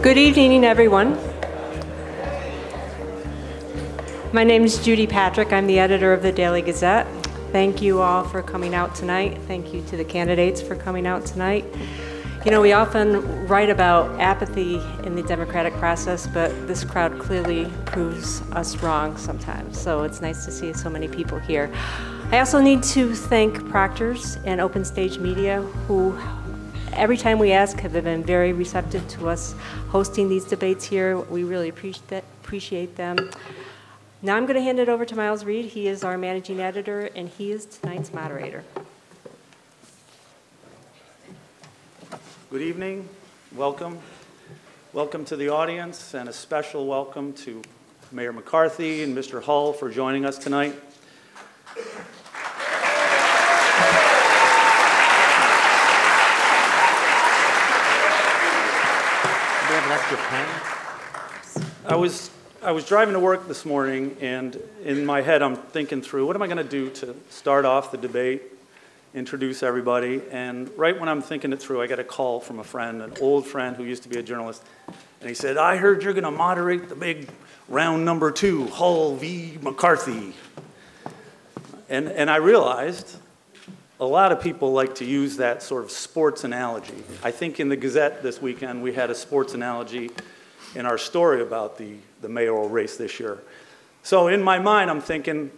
Good evening, everyone. My name is Judy Patrick. I'm the editor of the Daily Gazette. Thank you all for coming out tonight. Thank you to the candidates for coming out tonight. You know, we often write about apathy in the democratic process, but this crowd clearly proves us wrong sometimes. So it's nice to see so many people here. I also need to thank proctors and Open Stage Media, who every time we ask have been very receptive to us hosting these debates here. We really appreciate them. Now I'm going to hand it over to Miles Reed. He is our managing editor, and he is tonight's moderator. Good evening. Welcome. Welcome to the audience, and a special welcome to Mayor McCarthy and Mr. Hull for joining us tonight. I was driving to work this morning, and in my head I'm thinking through, what am I going to do to start off the debate, introduce everybody, and right when I'm thinking it through, I get a call from a friend, an old friend who used to be a journalist, and he said, I heard you're going to moderate the big round number 2, Hull v. McCarthy. And I realized a lot of people like to use that sort of sports analogy. I think in the Gazette this weekend we had a sports analogy in our story about the mayoral race this year. So in my mind I'm thinking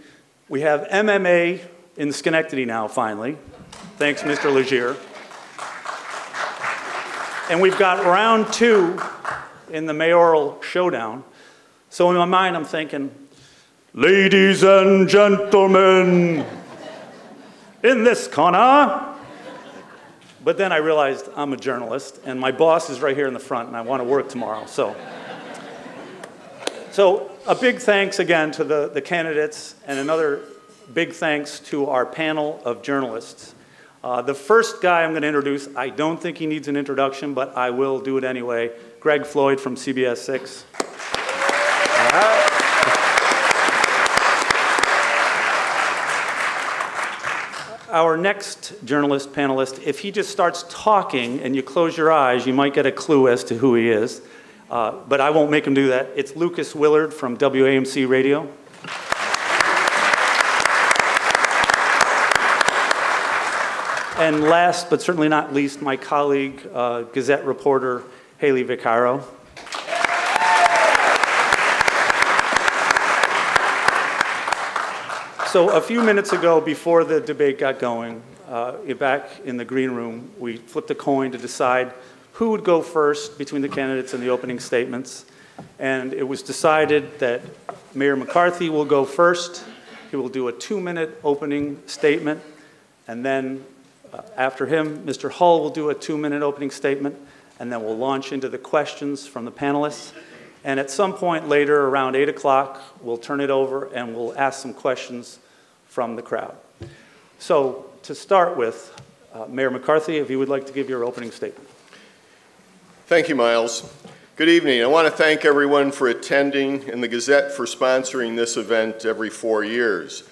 we have MMA in Schenectady now finally. Thanks, Mr. Legier. And we've got round 2 in the mayoral showdown. So in my mind I'm thinking, ladies and gentlemen, in this corner. But then I realized I'm a journalist, and my boss is right here in the front, and I want to work tomorrow. So a big thanks again to the candidates, and another big thanks to our panel of journalists. The first guy I'm going to introduce, I don't think he needs an introduction, but I will do it anyway. Greg Floyd from CBS 6. All right. Our next journalist panelist, if he just starts talking and you close your eyes, you might get a clue as to who he is. But I won't make him do that. It's Lucas Willard from WAMC Radio. And last but certainly not least, my colleague, Gazette reporter Haley Viccaro. So a few minutes ago, before the debate got going, back in the green room, we flipped a coin to decide who would go first between the candidates and the opening statements. And it was decided that Mayor McCarthy will go first. He will do a 2-minute opening statement. And then after him, Mr. Hull will do a 2-minute opening statement. And then we'll launch into the questions from the panelists. And at some point later, around 8 o'clock, we'll turn it over and we'll ask some questions from the crowd. So to start with, Mayor McCarthy, if you would like to give your opening statement. Thank you, Miles. Good evening. I want to thank everyone for attending and the Gazette for sponsoring this event every 4 years.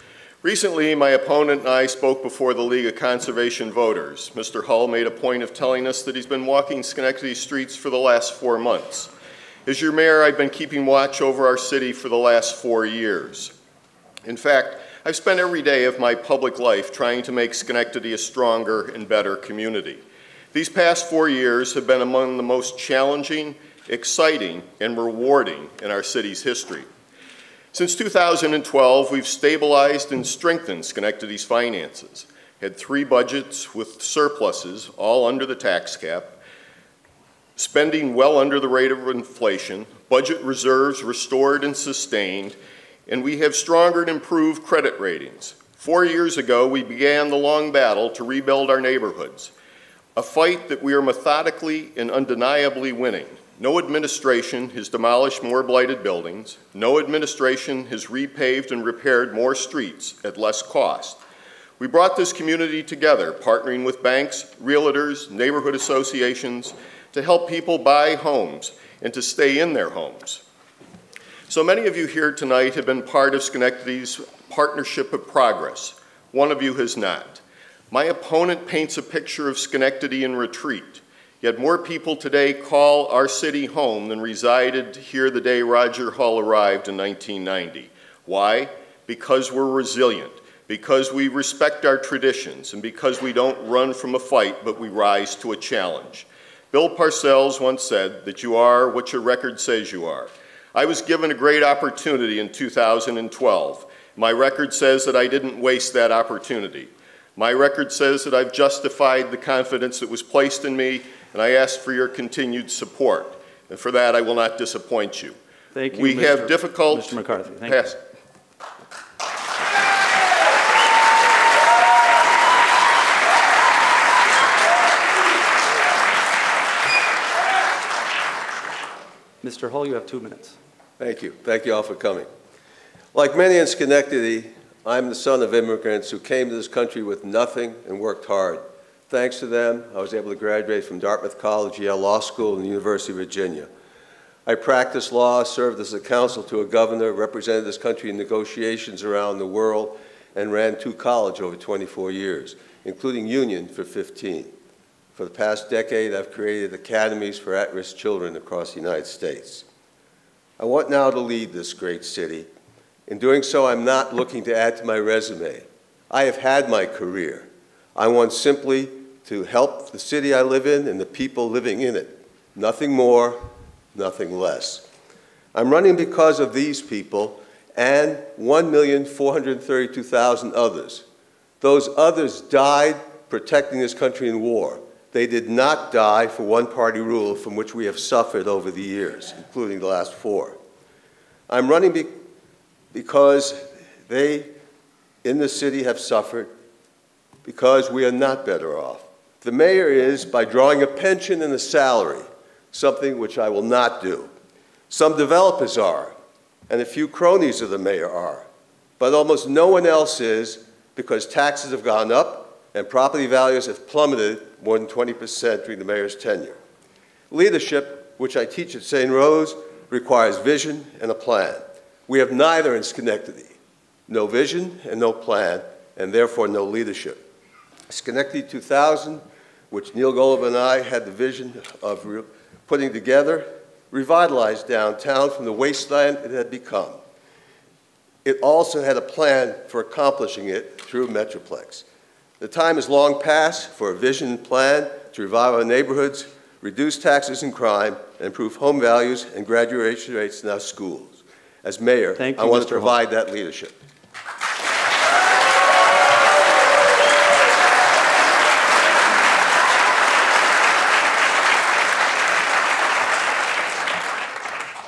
Recently, my opponent and I spoke before the League of Conservation Voters. Mr. Hull made a point of telling us that he's been walking Schenectady streets for the last 4 months. As your mayor, I've been keeping watch over our city for the last 4 years. In fact, I've spent every day of my public life trying to make Schenectady a stronger and better community. These past 4 years have been among the most challenging, exciting, and rewarding in our city's history. Since 2012, we've stabilized and strengthened Schenectady's finances, had 3 budgets with surpluses, all under the tax cap, spending well under the rate of inflation, budget reserves restored and sustained, and we have stronger and improved credit ratings. 4 years ago, we began the long battle to rebuild our neighborhoods, a fight that we are methodically and undeniably winning. No administration has demolished more blighted buildings. No administration has repaved and repaired more streets at less cost. We brought this community together, partnering with banks, realtors, neighborhood associations, to help people buy homes and to stay in their homes. So many of you here tonight have been part of Schenectady's Partnership of Progress. One of you has not. My opponent paints a picture of Schenectady in retreat. Yet more people today call our city home than resided here the day Roger Hull arrived in 1990. Why? Because we're resilient, because we respect our traditions, and because we don't run from a fight, but we rise to a challenge. Bill Parcells once said that you are what your record says you are. I was given a great opportunity in 2012. My record says that I didn't waste that opportunity. My record says that I've justified the confidence that was placed in me, and I ask for your continued support. And for that, I will not disappoint you. Thank you, we have difficult Mr. McCarthy. Thank you. Mr. Hull, you have 2 minutes. Thank you. Thank you all for coming. Like many in Schenectady, I'm the son of immigrants who came to this country with nothing and worked hard. Thanks to them, I was able to graduate from Dartmouth College, Yale Law School, and the University of Virginia. I practiced law, served as a counsel to a governor, represented this country in negotiations around the world, and ran 2 colleges over 24 years, including Union for 15. For the past decade, I've created academies for at-risk children across the United States. I want now to lead this great city. In doing so, I'm not looking to add to my resume. I have had my career. I want simply to help the city I live in and the people living in it. Nothing more, nothing less. I'm running because of these people and 1,432,000 others. Those others died protecting this country in war. They did not die for one-party rule from which we have suffered over the years, including the last 4. I'm running because they in the city have suffered, because we are not better off. The mayor is by drawing a pension and a salary, something which I will not do. Some developers are, and a few cronies of the mayor are, but almost no one else is, because taxes have gone up and property values have plummeted more than 20% during the mayor's tenure. Leadership, which I teach at St. Rose, requires vision and a plan. We have neither in Schenectady. No vision and no plan, and therefore no leadership. Schenectady 2000, which Neil Golub and I had the vision of putting together, revitalized downtown from the wasteland it had become. It also had a plan for accomplishing it through Metroplex. The time is long past for a vision and plan to revive our neighborhoods, reduce taxes and crime, and improve home values and graduation rates in our schools. As mayor, I want to provide that leadership.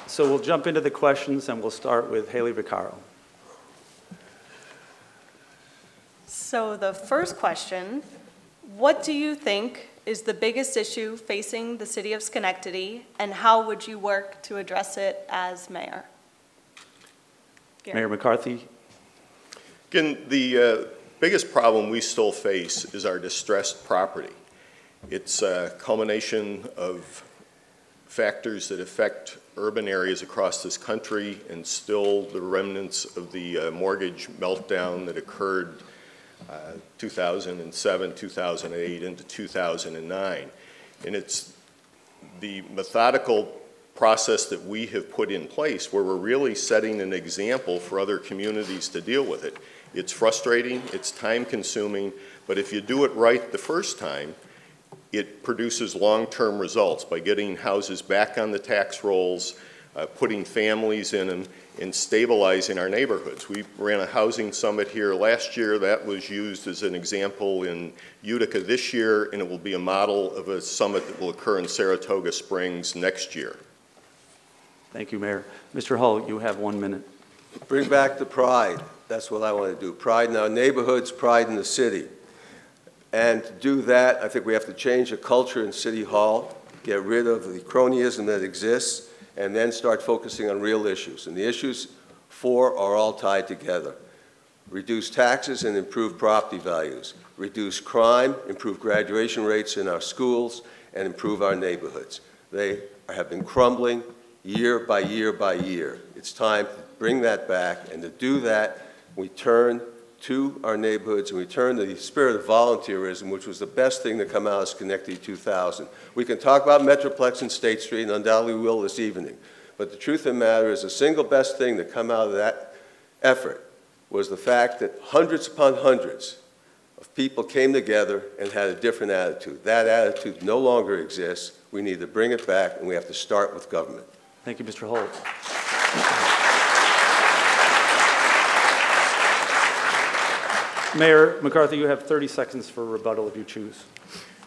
So we'll jump into the questions, and we'll start with Haley Viccaro. So the first question, what do you think is the biggest issue facing the city of Schenectady, and how would you work to address it as mayor? Gary. Mayor McCarthy. Again, the biggest problem we still face is our distressed property. It's a culmination of factors that affect urban areas across this country and still the remnants of the mortgage meltdown that occurred 2007, 2008 into 2009. And it's the methodical process that we have put in place where we're really setting an example for other communities to deal with it. It's frustrating, it's time consuming, but if you do it right the first time, it produces long-term results by getting houses back on the tax rolls, putting families in them, and stabilizing our neighborhoods. We ran a housing summit here last year. That was used as an example in Utica this year, and it will be a model of a summit that will occur in Saratoga Springs next year. Thank you, Mayor. Mr. Hull, you have 1 minute. Bring back the pride. That's what I want to do. Pride in our neighborhoods, pride in the city. And to do that, I think we have to change the culture in City Hall, get rid of the cronyism that exists, and then start focusing on real issues. And the issues 4 are all tied together. Reduce taxes and improve property values. Reduce crime, improve graduation rates in our schools, and improve our neighborhoods. They have been crumbling year by year by year. It's time to bring that back, and to do that, we turn to our neighborhoods and return to the spirit of volunteerism, which was the best thing to come out of Schenectady 2000. We can talk about Metroplex and State Street, and undoubtedly we will this evening. But the truth of the matter is the single best thing to come out of that effort was the fact that hundreds upon hundreds of people came together and had a different attitude. That attitude no longer exists. We need to bring it back, and we have to start with government. Thank you, Mr. Holt. Mayor McCarthy, you have 30 seconds for rebuttal if you choose.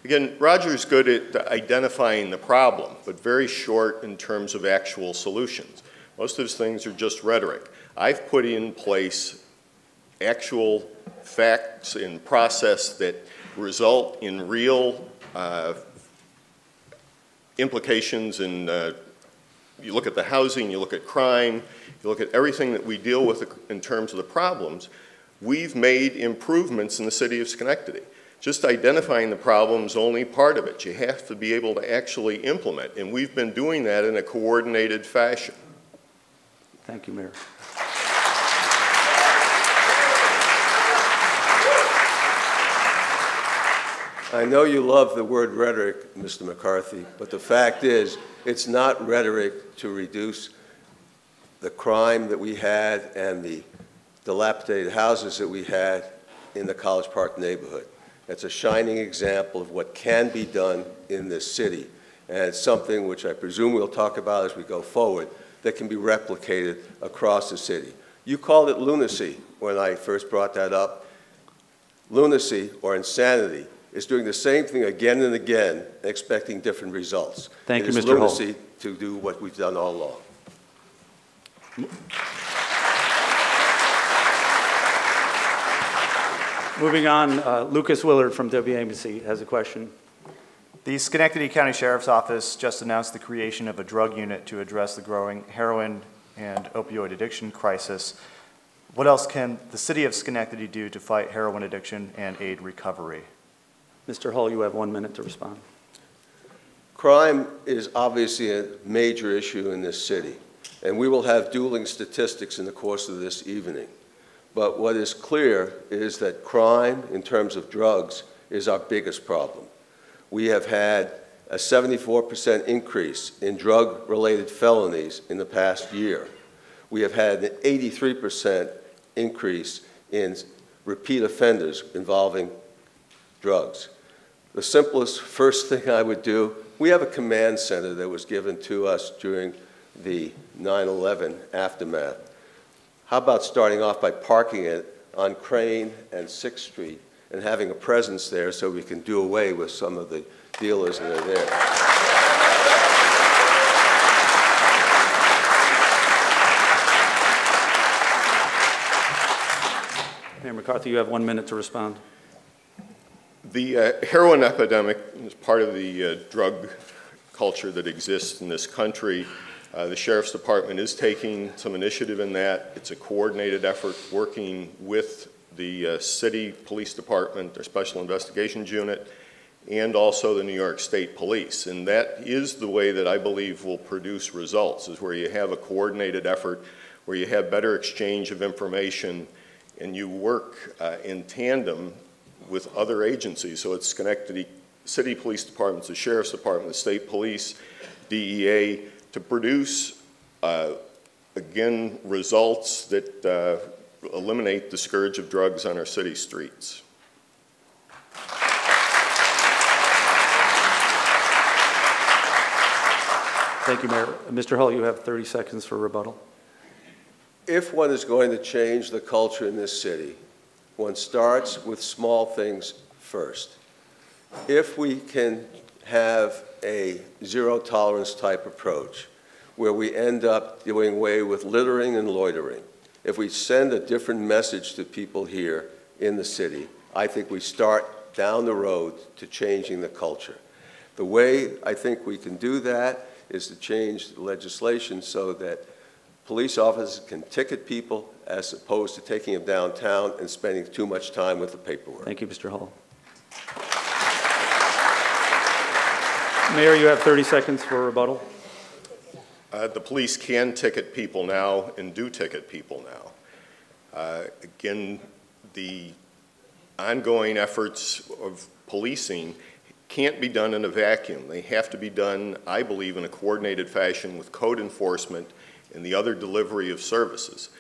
Again, Roger's good at identifying the problem, but very short in terms of actual solutions. Most of his things are just rhetoric. I've put in place actual facts and process that result in real implications in, you look at the housing, you look at crime, you look at everything that we deal with in terms of the problems. We've made improvements in the city of Schenectady. Just identifying the problem is only part of it. You have to be able to actually implement, and we've been doing that in a coordinated fashion. Thank you, Mayor. I know you love the word rhetoric, Mr. McCarthy, but the fact is it's not rhetoric to reduce the crime that we had and the dilapidated houses that we had in the College Park neighborhood. It's a shining example of what can be done in this city, and it's something which I presume we'll talk about as we go forward that can be replicated across the city. You called it lunacy when I first brought that up. Lunacy, or insanity, is doing the same thing again and again and expecting different results. Thank you, Mr. Holt. It is lunacy to do what we've done all along. Moving on, Lucas Willard from WAMC has a question. The Schenectady County Sheriff's Office just announced the creation of a drug unit to address the growing heroin and opioid addiction crisis. What else can the city of Schenectady do to fight heroin addiction and aid recovery? Mr. Hull, you have 1 minute to respond. Crime is obviously a major issue in this city, and we will have dueling statistics in the course of this evening. But what is clear is that crime, in terms of drugs, is our biggest problem. We have had a 74% increase in drug-related felonies in the past year. We have had an 83% increase in repeat offenders involving drugs. The simplest first thing I would do, we have a command center that was given to us during the 9/11 aftermath. How about starting off by parking it on Crane and 6th Street and having a presence there so we can do away with some of the dealers that are there. Mayor McCarthy, you have 1 minute to respond. The heroin epidemic is part of the drug culture that exists in this country. The Sheriff's Department is taking some initiative in that. It's a coordinated effort working with the City Police Department, their Special Investigations Unit, and also the New York State Police. And that is the way that I believe will produce results, is where you have a coordinated effort, where you have better exchange of information, and you work in tandem with other agencies. So it's Schenectady City Police Department, the Sheriff's Department, the State Police, DEA, to produce, again, results that eliminate the scourge of drugs on our city streets. Thank you, Mayor. Mr. Hull, you have 30 seconds for rebuttal. If one is going to change the culture in this city, one starts with small things first. If we can have a zero-tolerance type approach where we end up doing away with littering and loitering, if we send a different message to people here in the city, I think we start down the road to changing the culture. The way I think we can do that is to change the legislation so that police officers can ticket people as opposed to taking them downtown and spending too much time with the paperwork. Thank you, Mr. Hull. Mayor, you have 30 seconds for rebuttal. The police can ticket people now and do ticket people now. Again, the ongoing efforts of policing can't be done in a vacuum. They have to be done, I believe, in a coordinated fashion with code enforcement and the other delivery of services.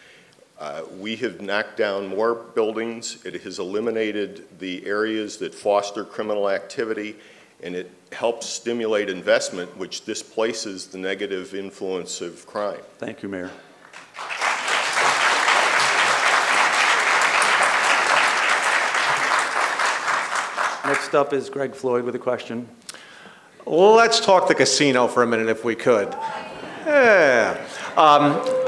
We have knocked down more buildings. It has eliminated the areas that foster criminal activity, and it helps stimulate investment, which displaces the negative influence of crime. Thank you, Mayor. Next up is Greg Floyd with a question. Let's talk the casino for a minute if we could. Yeah.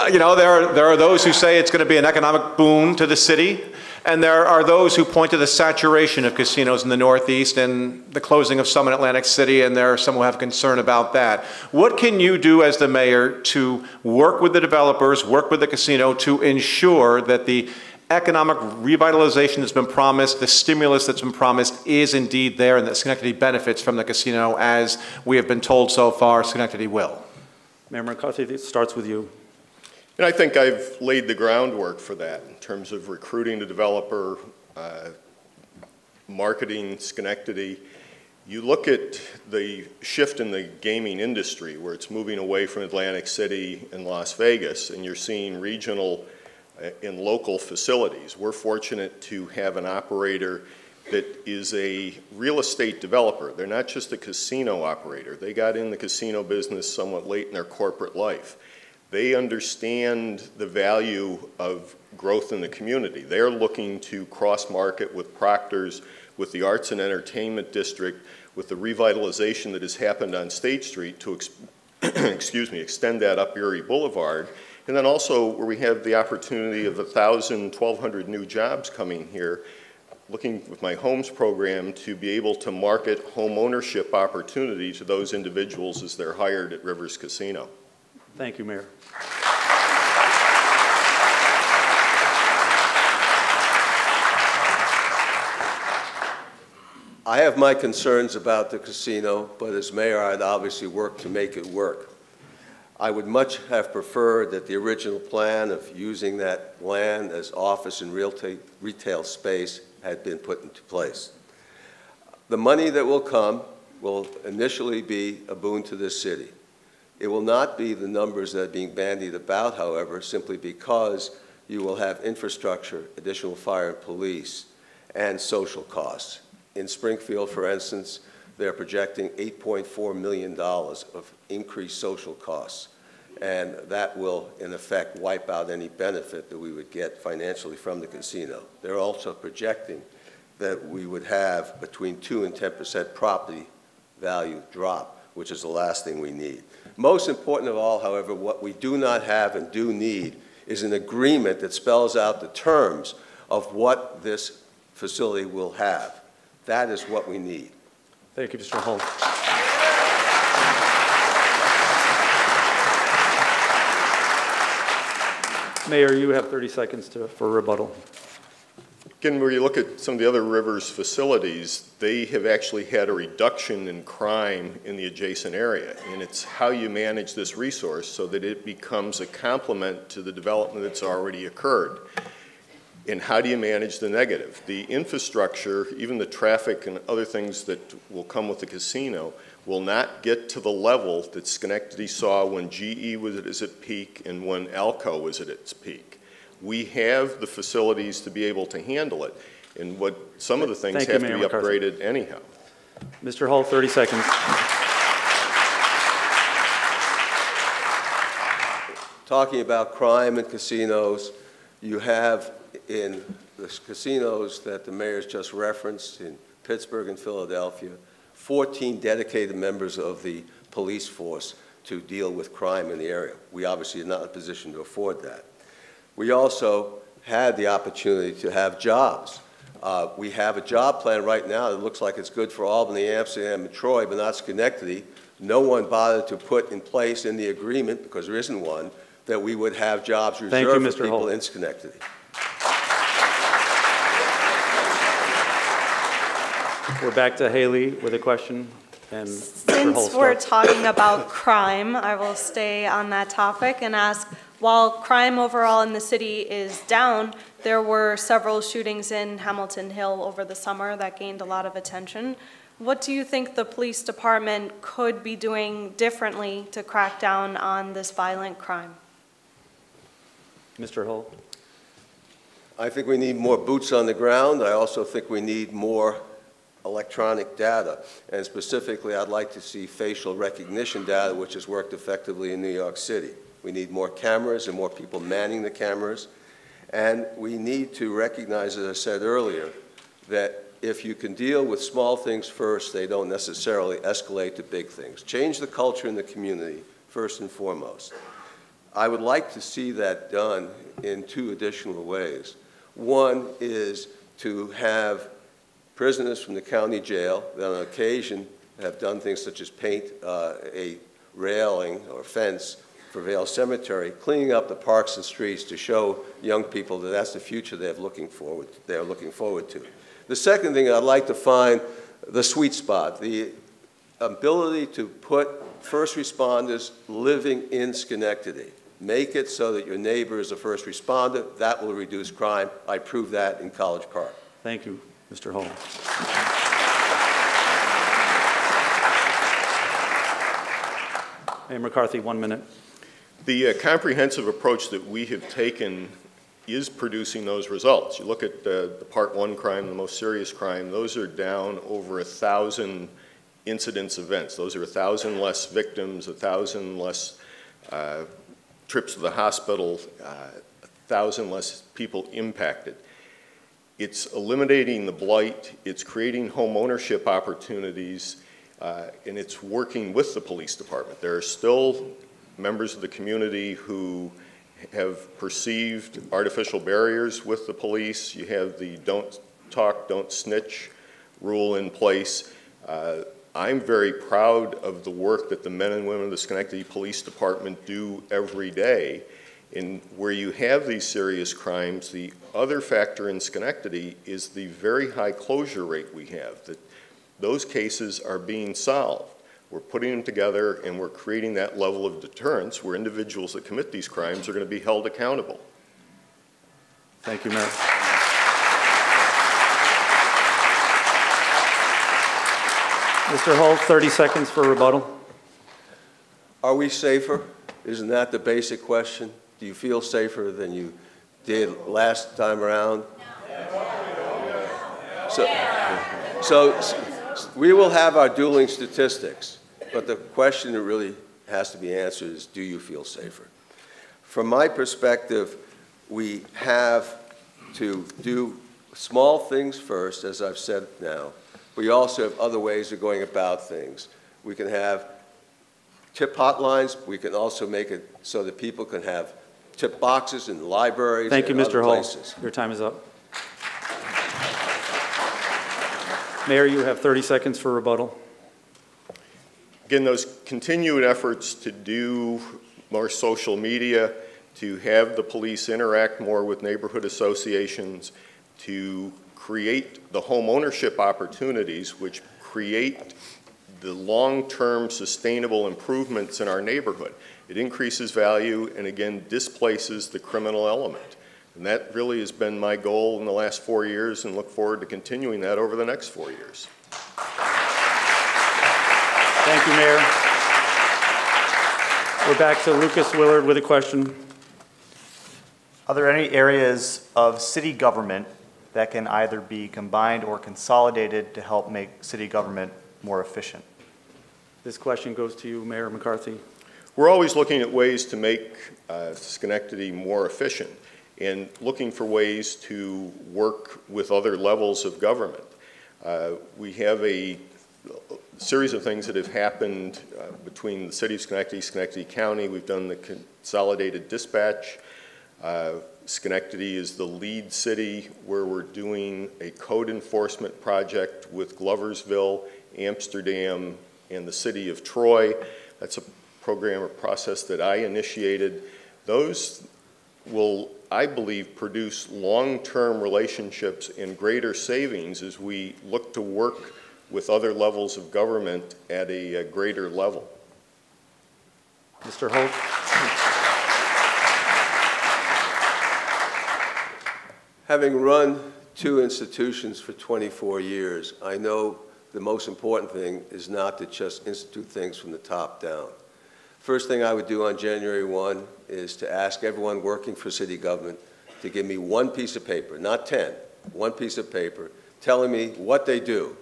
You know, there are those who say it's going to be an economic boon to the city, and there are those who point to the saturation of casinos in the Northeast and the closing of some in Atlantic City, and there are some who have concern about that. What can you do as the mayor to work with the developers, work with the casino to ensure that the economic revitalization that's been promised, the stimulus that's been promised is indeed there, and that Schenectady benefits from the casino as we have been told so far Schenectady will? Mayor McCarthy, it starts with you. And I think I've laid the groundwork for that in terms of recruiting the developer, marketing Schenectady. You look at the shift in the gaming industry where it's moving away from Atlantic City and Las Vegas, and you're seeing regional and local facilities. We're fortunate to have an operator that is a real estate developer. They're not just a casino operator. They got in the casino business somewhat late in their corporate life. They understand the value of growth in the community. They're looking to cross-market with Proctor's, with the Arts and Entertainment District, with the revitalization that has happened on State Street to extend that up Erie Boulevard. And then also where we have the opportunity of 1,000, 1,200 new jobs coming here, looking with my homes program to be able to market home ownership opportunity to those individuals as they're hired at Rivers Casino. Thank you, Mayor. I have my concerns about the casino, but as mayor, I'd obviously work to make it work. I would much have preferred that the original plan of using that land as office and retail space had been put into place. The money that will come will initially be a boon to this city. It will not be the numbers that are being bandied about, however, simply because you will have infrastructure, additional fire and police, and social costs. In Springfield, for instance, they're projecting $8.4 million of increased social costs, and that will, in effect, wipe out any benefit that we would get financially from the casino. They're also projecting that we would have between 2 and 10% property value drop, which is the last thing we need. Most important of all, however, what we do not have and do need is an agreement that spells out the terms of what this facility will have. That is what we need. Thank you, Mr. Holt. Mayor, you have 30 seconds for rebuttal. Again, where you look at some of the other Rivers facilities, they have actually had a reduction in crime in the adjacent area. And it's how you manage this resource so that it becomes a complement to the development that's already occurred. And how do you manage the negative? The infrastructure, even the traffic and other things that will come with the casino, will not get to the level that Schenectady saw when GE was at its peak and when Alco was at its peak. We have the facilities to be able to handle it, and what some of the things have to be upgraded anyhow. Mr. Hull, 30 seconds. Talking about crime and casinos, you have in the casinos that the mayor's just referenced in Pittsburgh and Philadelphia, 14 dedicated members of the police force to deal with crime in the area. We obviously are not in a position to afford that. We also had the opportunity to have jobs. We have a job plan right now that looks like it's good for Albany, Amsterdam, and Troy, but not Schenectady. No one bothered to put in place in the agreement, because there isn't one, that we would have jobs reserved for people in Schenectady. We're back to Haley with a question. And since we're talking about crime, I will stay on that topic and ask, while crime overall in the city is down, There were several shootings in Hamilton Hill over the summer that gained a lot of attention. What do you think the police department could be doing differently to crack down on this violent crime? Mr. Holt. I think we need more boots on the ground. I also think we need more electronic data. And specifically, I'd like to see facial recognition data, which has worked effectively in New York City. We need more cameras and more people manning the cameras. And we need to recognize, as I said earlier, that if you can deal with small things first, they don't necessarily escalate to big things. Change the culture in the community, first and foremost. I would like to see that done in two additional ways. One is to have prisoners from the county jail that on occasion have done things such as paint a railing or fence for Vale Cemetery, cleaning up the parks and streets to show young people that that's the future they're looking forward to. The second thing, I'd like to find the sweet spot, the ability to put first responders living in Schenectady. Make it so that your neighbor is a first responder. That will reduce crime. I proved that in College Park. Thank you, Mr. Hall. Mayor McCarthy, 1 minute. The comprehensive approach that we have taken is producing those results. You look at the Part 1 crime, the most serious crime, those are down over 1,000 incidence events. Those are 1,000 less victims, 1,000 less trips to the hospital, 1,000 less people impacted. It's eliminating the blight, it's creating home ownership opportunities, and it's working with the police department. There are still members of the community who have perceived artificial barriers with the police. You have the don't talk, don't snitch rule in place. I'm very proud of the work that the men and women of the Schenectady Police Department do every day. And where you have these serious crimes, the other factor in Schenectady is the very high closure rate we have, that those cases are being solved. We're putting them together and we're creating that level of deterrence where individuals that commit these crimes are going to be held accountable. Thank you, Mayor. Mr. Holt, 30 seconds for rebuttal. Are we safer? Isn't that the basic question? Do you feel safer than you did last time around? So we will have our dueling statistics, but the question that really has to be answered is, do you feel safer? From my perspective, we have to do small things first, as I've said now. We also have other ways of going about things. We can have tip hotlines. We can also make it so that people can have tip boxes in libraries. Thank you, Mr. Hall. Your time is up. Mayor, you have 30 seconds for rebuttal. Again, those continued efforts to do more social media, to have the police interact more with neighborhood associations, to create the home ownership opportunities which create the long-term sustainable improvements in our neighborhood. It increases value and again displaces the criminal element. And that really has been my goal in the last 4 years and look forward to continuing that over the next 4 years. Thank you, Mayor. We're back to Lucas Willard with a question. Are there any areas of city government that can either be combined or consolidated to help make city government more efficient? This question goes to you, Mayor McCarthy. We're always looking at ways to make Schenectady more efficient and looking for ways to work with other levels of government. We have a series of things that have happened between the city of Schenectady, Schenectady County. We've done the consolidated dispatch. Schenectady is the lead city where we're doing a code enforcement project with Gloversville, Amsterdam, and the city of Troy. That's a program or process that I initiated. Those will, I believe, produce long-term relationships and greater savings as we look to work with other levels of government at a greater level. Mr. Holt. Having run 2 institutions for 24 years, I know the most important thing is not to just institute things from the top down. First thing I would do on January 1 is to ask everyone working for city government to give me 1 piece of paper, not 10, 1 piece of paper, telling me what they do,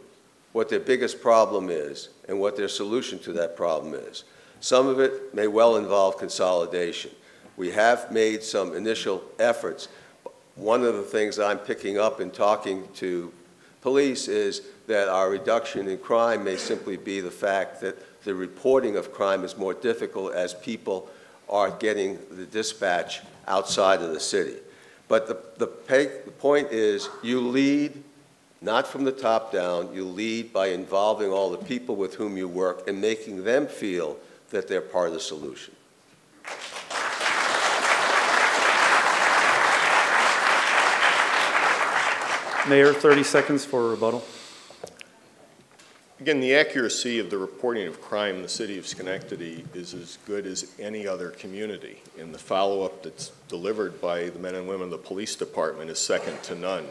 what their biggest problem is, and what their solution to that problem is. Some of it may well involve consolidation. We have made some initial efforts. One of the things I'm picking up in talking to police is that our reduction in crime may simply be the fact that the reporting of crime is more difficult as people are getting the dispatch outside of the city. But the point is, you lead not from the top down, you lead by involving all the people with whom you work and making them feel that they're part of the solution. Mayor, 30 seconds for a rebuttal. Again, the accuracy of the reporting of crime in the city of Schenectady is as good as any other community, and the follow-up that's delivered by the men and women of the police department is second to none.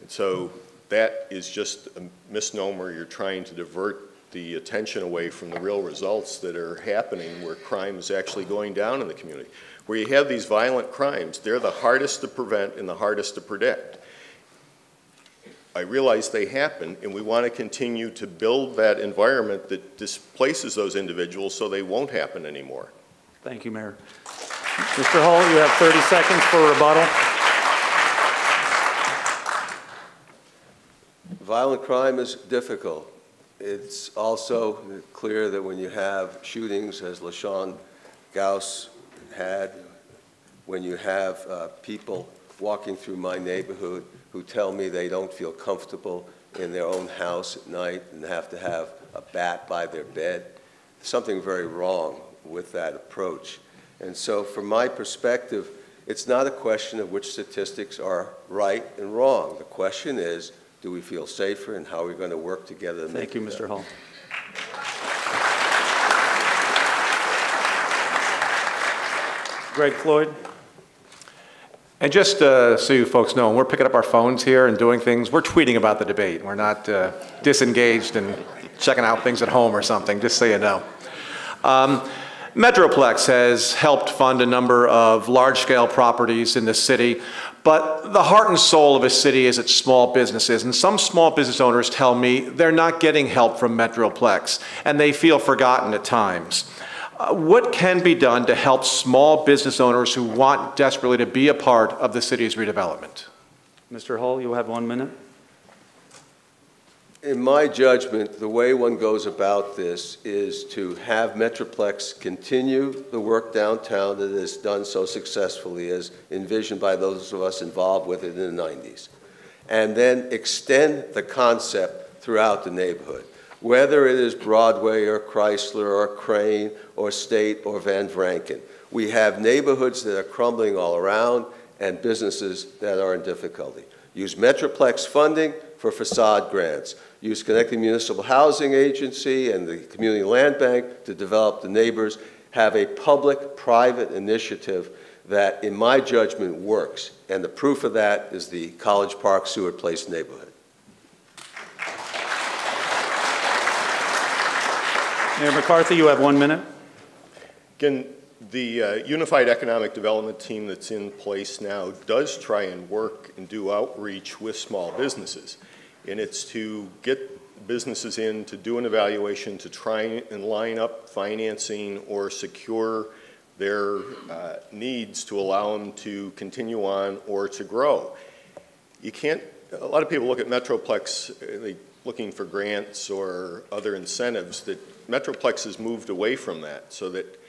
And so that is just a misnomer. You're trying to divert the attention away from the real results that are happening where crime is actually going down in the community. Where you have these violent crimes, they're the hardest to prevent and the hardest to predict. I realize they happen, and we want to continue to build that environment that displaces those individuals so they won't happen anymore. Thank you, Mayor. Mr. Hall, you have 30 seconds for a rebuttal. Violent crime is difficult. It's also clear that when you have shootings, as LaShawn Gauss had, when you have people walking through my neighborhood who tell me they don't feel comfortable in their own house at night and have to have a bat by their bed, something very wrong with that approach. And so from my perspective, it's not a question of which statistics are right and wrong. The question is, do we feel safer, and how are we going to work together to make it better? Thank you, Mr. Hall. Greg Floyd. And just so you folks know, when we're picking up our phones here and doing things, we're tweeting about the debate. We're not disengaged and checking out things at home or something, just so you know. Metroplex has helped fund a number of large-scale properties in the city, but the heart and soul of a city is its small businesses, and some small business owners tell me they're not getting help from Metroplex, and they feel forgotten at times. What can be done to help small business owners who want desperately to be a part of the city's redevelopment? Mr. Hall, you have 1 minute. In my judgment, the way one goes about this is to have Metroplex continue the work downtown that it has done so successfully, as envisioned by those of us involved with it in the 90s, and then extend the concept throughout the neighborhood. Whether it is Broadway or Chrysler or Crane or State or Van Vranken. We have neighborhoods that are crumbling all around and businesses that are in difficulty. Use Metroplex funding for facade grants. Use Schenectady Municipal Housing Agency and the Community Land Bank to develop the neighbors. Have a public-private initiative that, in my judgment, works. And the proof of that is the College Park Seward Place neighborhood. Mayor McCarthy, you have 1 minute. Again, the Unified Economic Development team that's in place now does try and work and do outreach with small businesses. And it's to get businesses in to do an evaluation, to try and line up financing or secure their needs to allow them to continue on or to grow. You can't, a lot of people look at Metroplex looking for grants or other incentives. That Metroplex has moved away from that, so that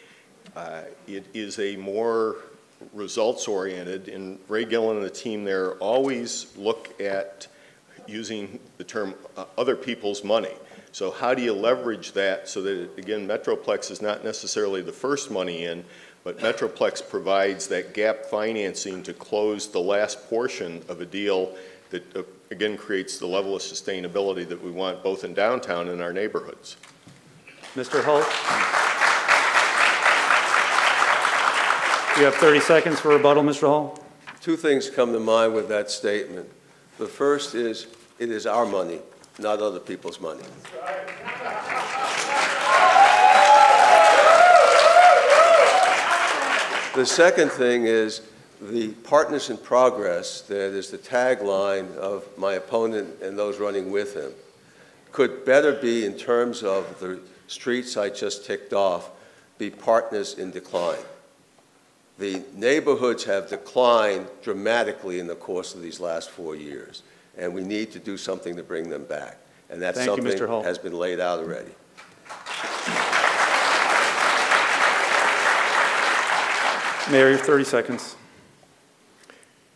it is a more results-oriented, and Ray Gillen and the team there always look at using the term other people's money. So how do you leverage that so that, again, Metroplex is not necessarily the first money in, but Metroplex provides that gap financing to close the last portion of a deal that, again, creates the level of sustainability that we want both in downtown and our neighborhoods. Mr. Holt. You have 30 seconds for rebuttal, Mr. Hall. Two things come to mind with that statement. The first is, it is our money, not other people's money. The second thing is the partners in progress, that is the tagline of my opponent and those running with him, could better be, in terms of the streets I just ticked off, be partners in decline. The neighborhoods have declined dramatically in the course of these last 4 years, and we need to do something to bring them back. And that's something that has been laid out already. Mayor, 30 seconds.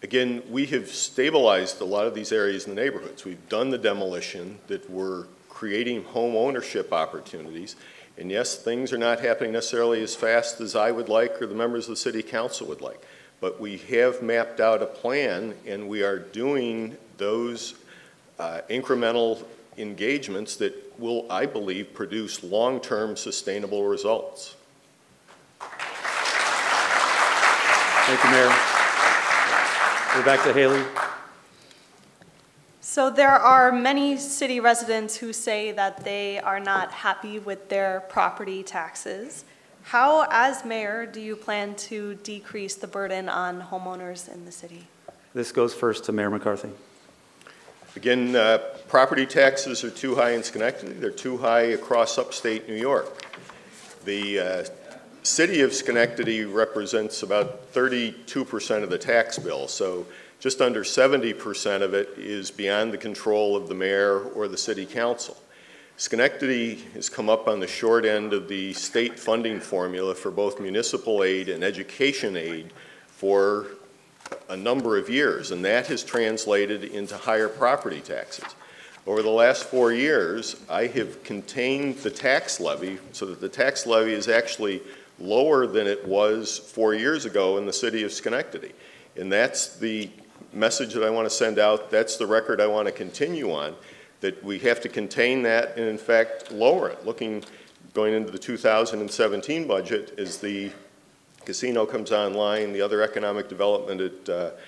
Again, we have stabilized a lot of these areas in the neighborhoods. We've done the demolition, that we're creating home ownership opportunities. And yes, things are not happening necessarily as fast as I would like or the members of the City Council would like. But we have mapped out a plan, and we are doing those incremental engagements that will, I believe, produce long-term sustainable results. Thank you, Mayor. We're back to Haley. So there are many city residents who say that they are not happy with their property taxes. How, as mayor, do you plan to decrease the burden on homeowners in the city? This goes first to Mayor McCarthy. Again, property taxes are too high in Schenectady. They're too high across upstate New York. The City of Schenectady represents about 32% of the tax bill, so just under 70% of it is beyond the control of the mayor or the city council. Schenectady has come up on the short end of the state funding formula for both municipal aid and education aid for a number of years, and that has translated into higher property taxes. Over the last 4 years, I have contained the tax levy so that the tax levy is actually lower than it was 4 years ago in the city of Schenectady. And that's the message that I want to send out. That's the record I want to continue on, that we have to contain that and, in fact, lower it. Going into the 2017 budget, as the casino comes online, the other economic development at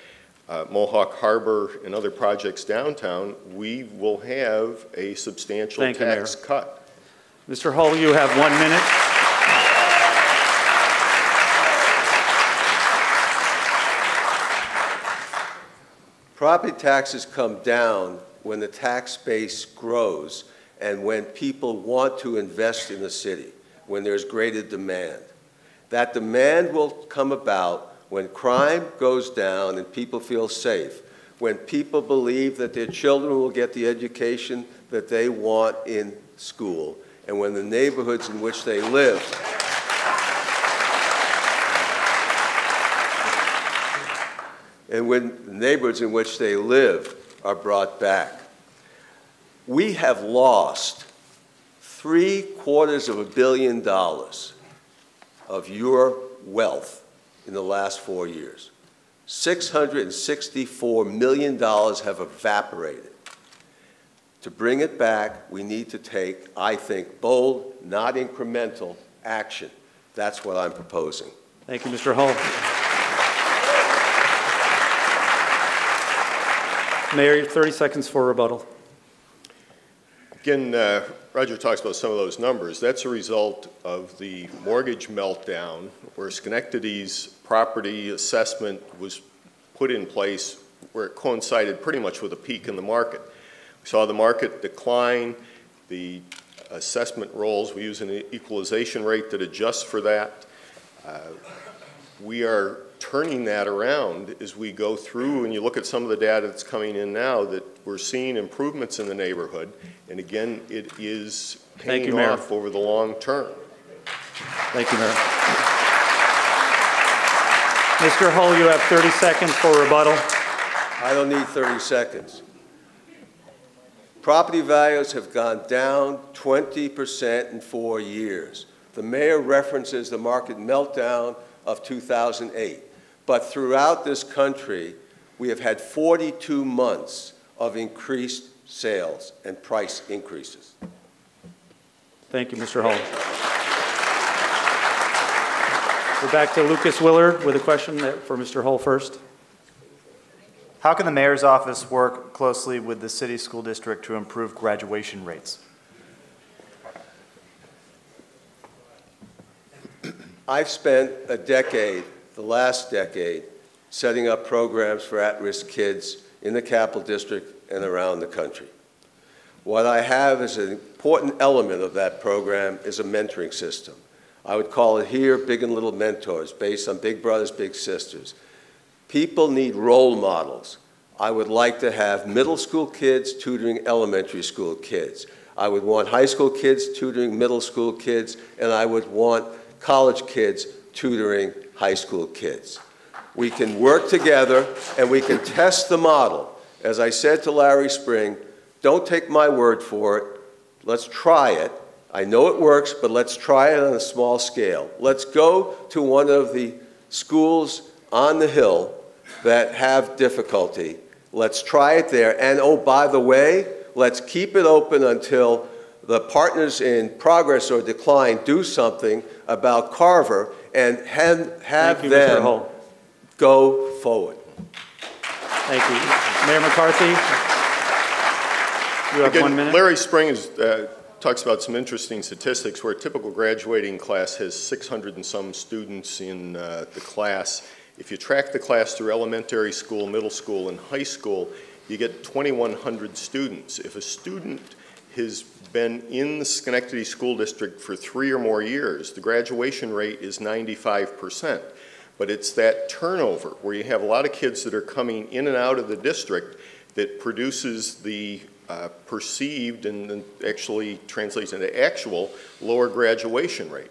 Mohawk Harbor and other projects downtown, we will have a substantial tax cut. Mr. Hull, you have 1 minute. Property taxes come down when the tax base grows and when people want to invest in the city, when there's greater demand. That demand will come about when crime goes down and people feel safe, when people believe that their children will get the education that they want in school, and when the neighborhoods in which they live are brought back. We have lost $750 million of your wealth in the last 4 years. $664 million have evaporated. To bring it back, we need to take, I think, bold, not incremental action. That's what I'm proposing. Thank you, Mr. Hull. Mayor, 30 seconds for rebuttal. Again, Roger talks about some of those numbers. That's a result of the mortgage meltdown, where Schenectady's property assessment was put in place where it coincided pretty much with a peak in the market. We saw the market decline, the assessment rolls. We use an equalization rate that adjusts for that. We are turning that around as we go through, and you look at some of the data that's coming in now, that we're seeing improvements in the neighborhood. And again, it is paying off over the long term. Thank you, Mayor. Mr. Hull, you have 30 seconds for rebuttal. I don't need 30 seconds. Property values have gone down 20% in 4 years. The mayor references the market meltdown of 2008. But throughout this country, we have had 42 months of increased sales and price increases. Thank you, Mr. Hull. We're back to Lucas Willard with a question for Mr. Hull first. How can the mayor's office work closely with the city school district to improve graduation rates? I've spent a decade, the last decade, setting up programs for at-risk kids in the Capital District and around the country. What I have as an important element of that program is a mentoring system. I would call it here Big and Little Mentors, based on Big Brothers, Big Sisters. People need role models. I would like to have middle school kids tutoring elementary school kids. I would want high school kids tutoring middle school kids, and I would want college kids tutoring high school kids. We can work together and we can test the model. As I said to Larry Spring, don't take my word for it. Let's try it. I know it works, but let's try it on a small scale. Let's go to one of the schools on the Hill that have difficulty. Let's try it there. And oh, by the way, let's keep it open until the partners in progress or decline do something about Carver and have them go forward. Thank you. Mayor McCarthy, you have 1 minute. Larry Spring talks about some interesting statistics where a typical graduating class has 600 and some students in the class. If you track the class through elementary school, middle school, and high school, you get 2,100 students. If a student has been in the Schenectady School District for 3 or more years, the graduation rate is 95%. But it's that turnover where you have a lot of kids that are coming in and out of the district that produces the perceived and actually translates into actual lower graduation rate.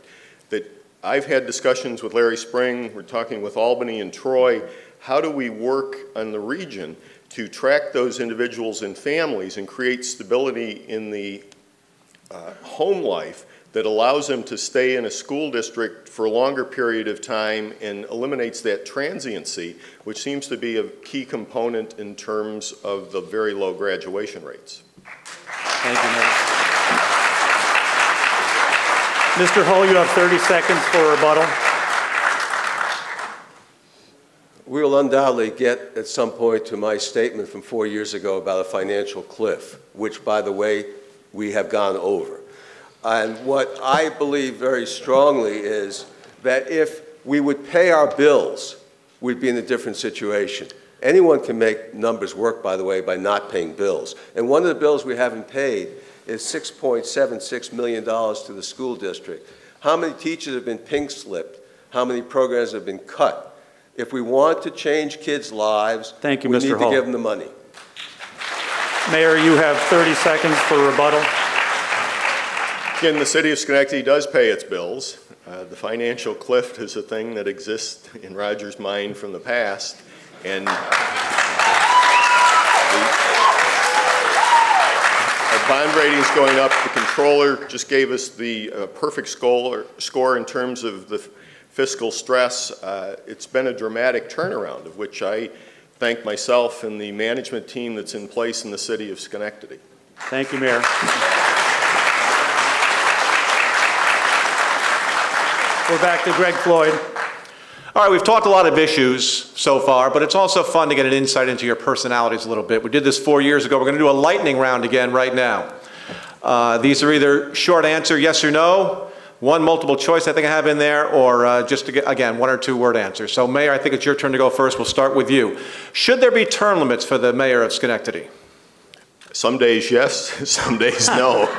That I've had discussions with Larry Spring, we're talking with Albany and Troy, how do we work on the region to track those individuals and families and create stability in the home life that allows them to stay in a school district for a longer period of time and eliminates that transiency, which seems to be a key component in terms of the very low graduation rates. Thank you, Mayor. Mr. Hull, you have 30 seconds for rebuttal. We will undoubtedly get at some point to my statement from 4 years ago about a financial cliff, which, by the way, we have gone over. And what I believe very strongly is that if we would pay our bills, we'd be in a different situation. Anyone can make numbers work, by the way, by not paying bills. And one of the bills we haven't paid is $6.76 million to the school district. How many teachers have been pink-slipped? How many programs have been cut? If we want to change kids' lives, we need to give them the money. Mayor, you have 30 seconds for rebuttal. Again, the city of Schenectady does pay its bills. The financial cliff is a thing that exists in Roger's mind from the past. And our bond rating's going up. The controller just gave us the perfect score in terms of the fiscal stress. It's been a dramatic turnaround, of which I thank myself and the management team that's in place in the city of Schenectady. Thank you, Mayor. We're back to Greg Floyd. All right, we've talked a lot of issues so far, but it's also fun to get an insight into your personalities a little bit. We did this 4 years ago. We're going to do a lightning round again right now. These are either short answer, yes or no, one multiple choice I think I have in there, or just, again, 1 or 2 word answers. So, Mayor, I think it's your turn to go first. We'll start with you. Should there be term limits for the mayor of Schenectady? Some days yes, some days no.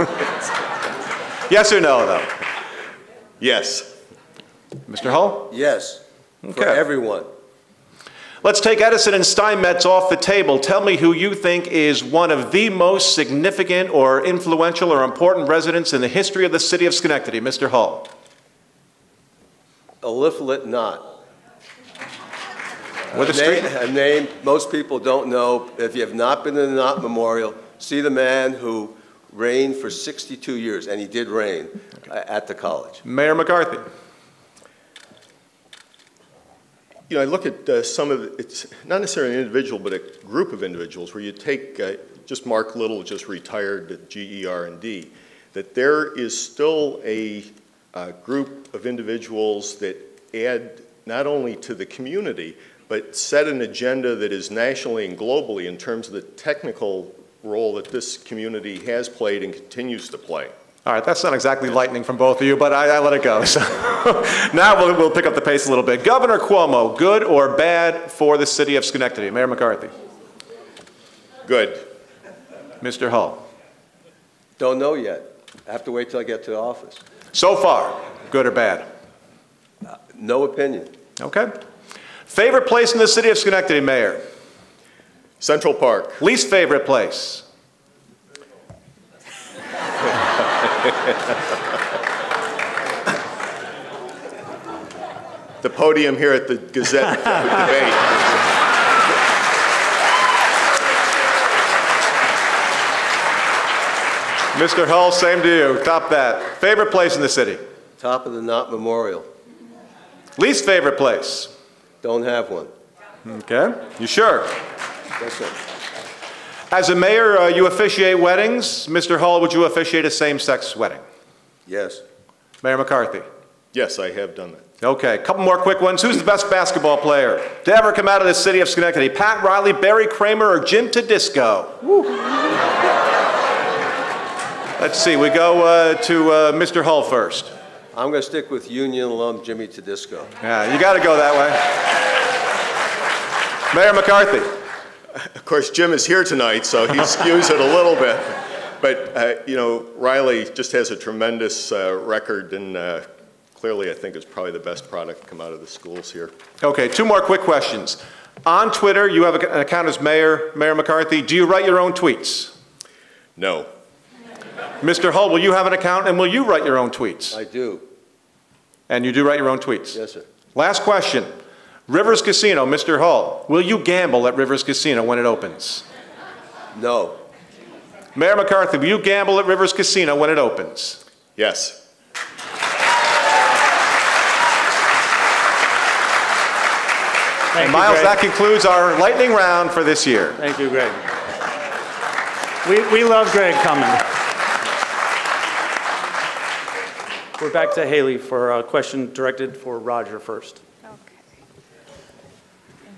Yes or no, though? Yes. Mr. Hull? Yes, okay. For everyone. Let's take Edison and Steinmetz off the table. Tell me who you think is one of the most significant or influential or important residents in the history of the city of Schenectady. Mr. Hull. Eliphalet Knott. With a street? A name most people don't know. If you have not been to the Knott Memorial, see the man who reigned for 62 years, and he did reign at the college. Mayor McCarthy. You know, I look at some of it's not necessarily an individual, but a group of individuals where you take just Mark Little just retired at GER&D, that there is still a group of individuals that add not only to the community, but set an agenda that is nationally and globally in terms of the technical role that this community has played and continues to play. All right, that's not exactly lightning from both of you, but I let it go. So now we'll pick up the pace a little bit. Governor Cuomo, good or bad for the city of Schenectady? Mayor McCarthy. Good. Mr. Hull. Don't know yet. I have to wait till I get to the office. So far, good or bad? No opinion. Okay. Favorite place in the city of Schenectady, Mayor? Central Park. Least favorite place? The podium here at the Gazette debate. Mr. Hull, same to you. Top that. Favorite place in the city? Top of the knot Memorial. Least favorite place? Don't have one. Okay. You sure? That's it. As a mayor, you officiate weddings. Mr. Hull, would you officiate a same-sex wedding? Yes. Mayor McCarthy? Yes, I have done that. Okay, a couple more quick ones. Who's the best basketball player to ever come out of the city of Schenectady? Pat Riley, Barry Kramer, or Jim Tedisco? Let's see, we go to Mr. Hull first. I'm going to stick with Union alum Jimmy Tedisco. Yeah, you got to go that way. Mayor McCarthy. Of course, Jim is here tonight, so he skews it a little bit. But, you know, Riley just has a tremendous record, and clearly I think it's probably the best product to come out of the schools here. Okay, two more quick questions. On Twitter, you have an account as Mayor McCarthy. Do you write your own tweets? No. Mr. Hull, will you have an account, and will you write your own tweets? I do. And you do write your own tweets? Yes, sir. Last question. Rivers Casino, Mr. Hull, will you gamble at Rivers Casino when it opens? No. Mayor McCarthy, will you gamble at Rivers Casino when it opens? Yes. Thank you, Miles, Greg. that concludes our lightning round for this year. Thank you, Greg. We love Greg coming. We're back to Haley for a question directed for Roger first. Okay.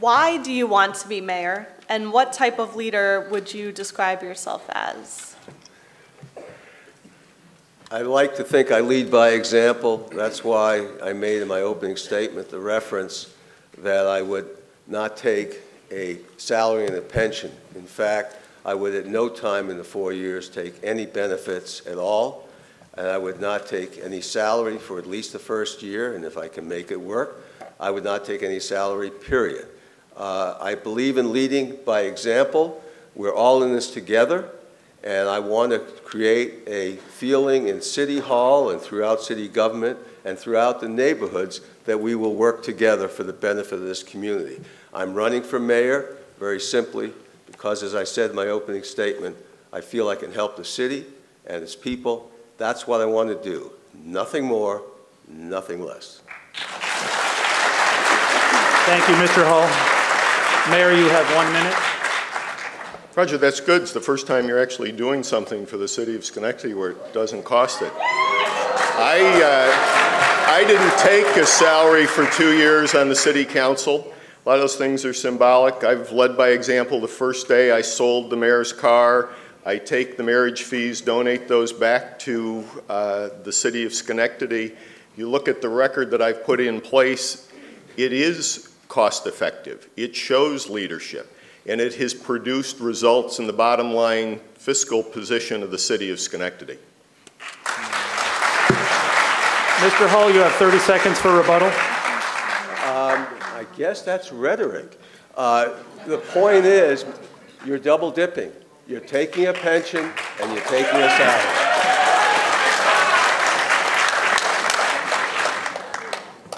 Why do you want to be mayor, and what type of leader would you describe yourself as? I like to think I lead by example. That's why I made in my opening statement the reference that I would not take a salary and a pension. In fact, I would at no time in the 4 years take any benefits at all, and I would not take any salary for at least the first year, and if I can make it work, I would not take any salary, period. I believe in leading by example. We're all in this together, and I want to create a feeling in City Hall and throughout city government and throughout the neighborhoods that we will work together for the benefit of this community. I'm running for mayor very simply because, as I said in my opening statement, I feel I can help the city and its people. That's what I want to do. Nothing more, nothing less. Thank you, Mr. Hull. Mayor, you have 1 minute. Roger, that's good. It's the first time you're actually doing something for the city of Schenectady where it doesn't cost it. I didn't take a salary for 2 years on the city council. A lot of those things are symbolic. I've led by example. The first day I sold the mayor's car. I take the marriage fees, donate those back to the city of Schenectady. You look at the record that I've put in place, it is cost effective. It shows leadership, and it has produced results in the bottom line fiscal position of the city of Schenectady. Mr. Hull, you have 30 seconds for rebuttal. I guess that's rhetoric. The point is, you're double dipping. You're taking a pension and you're taking a salary.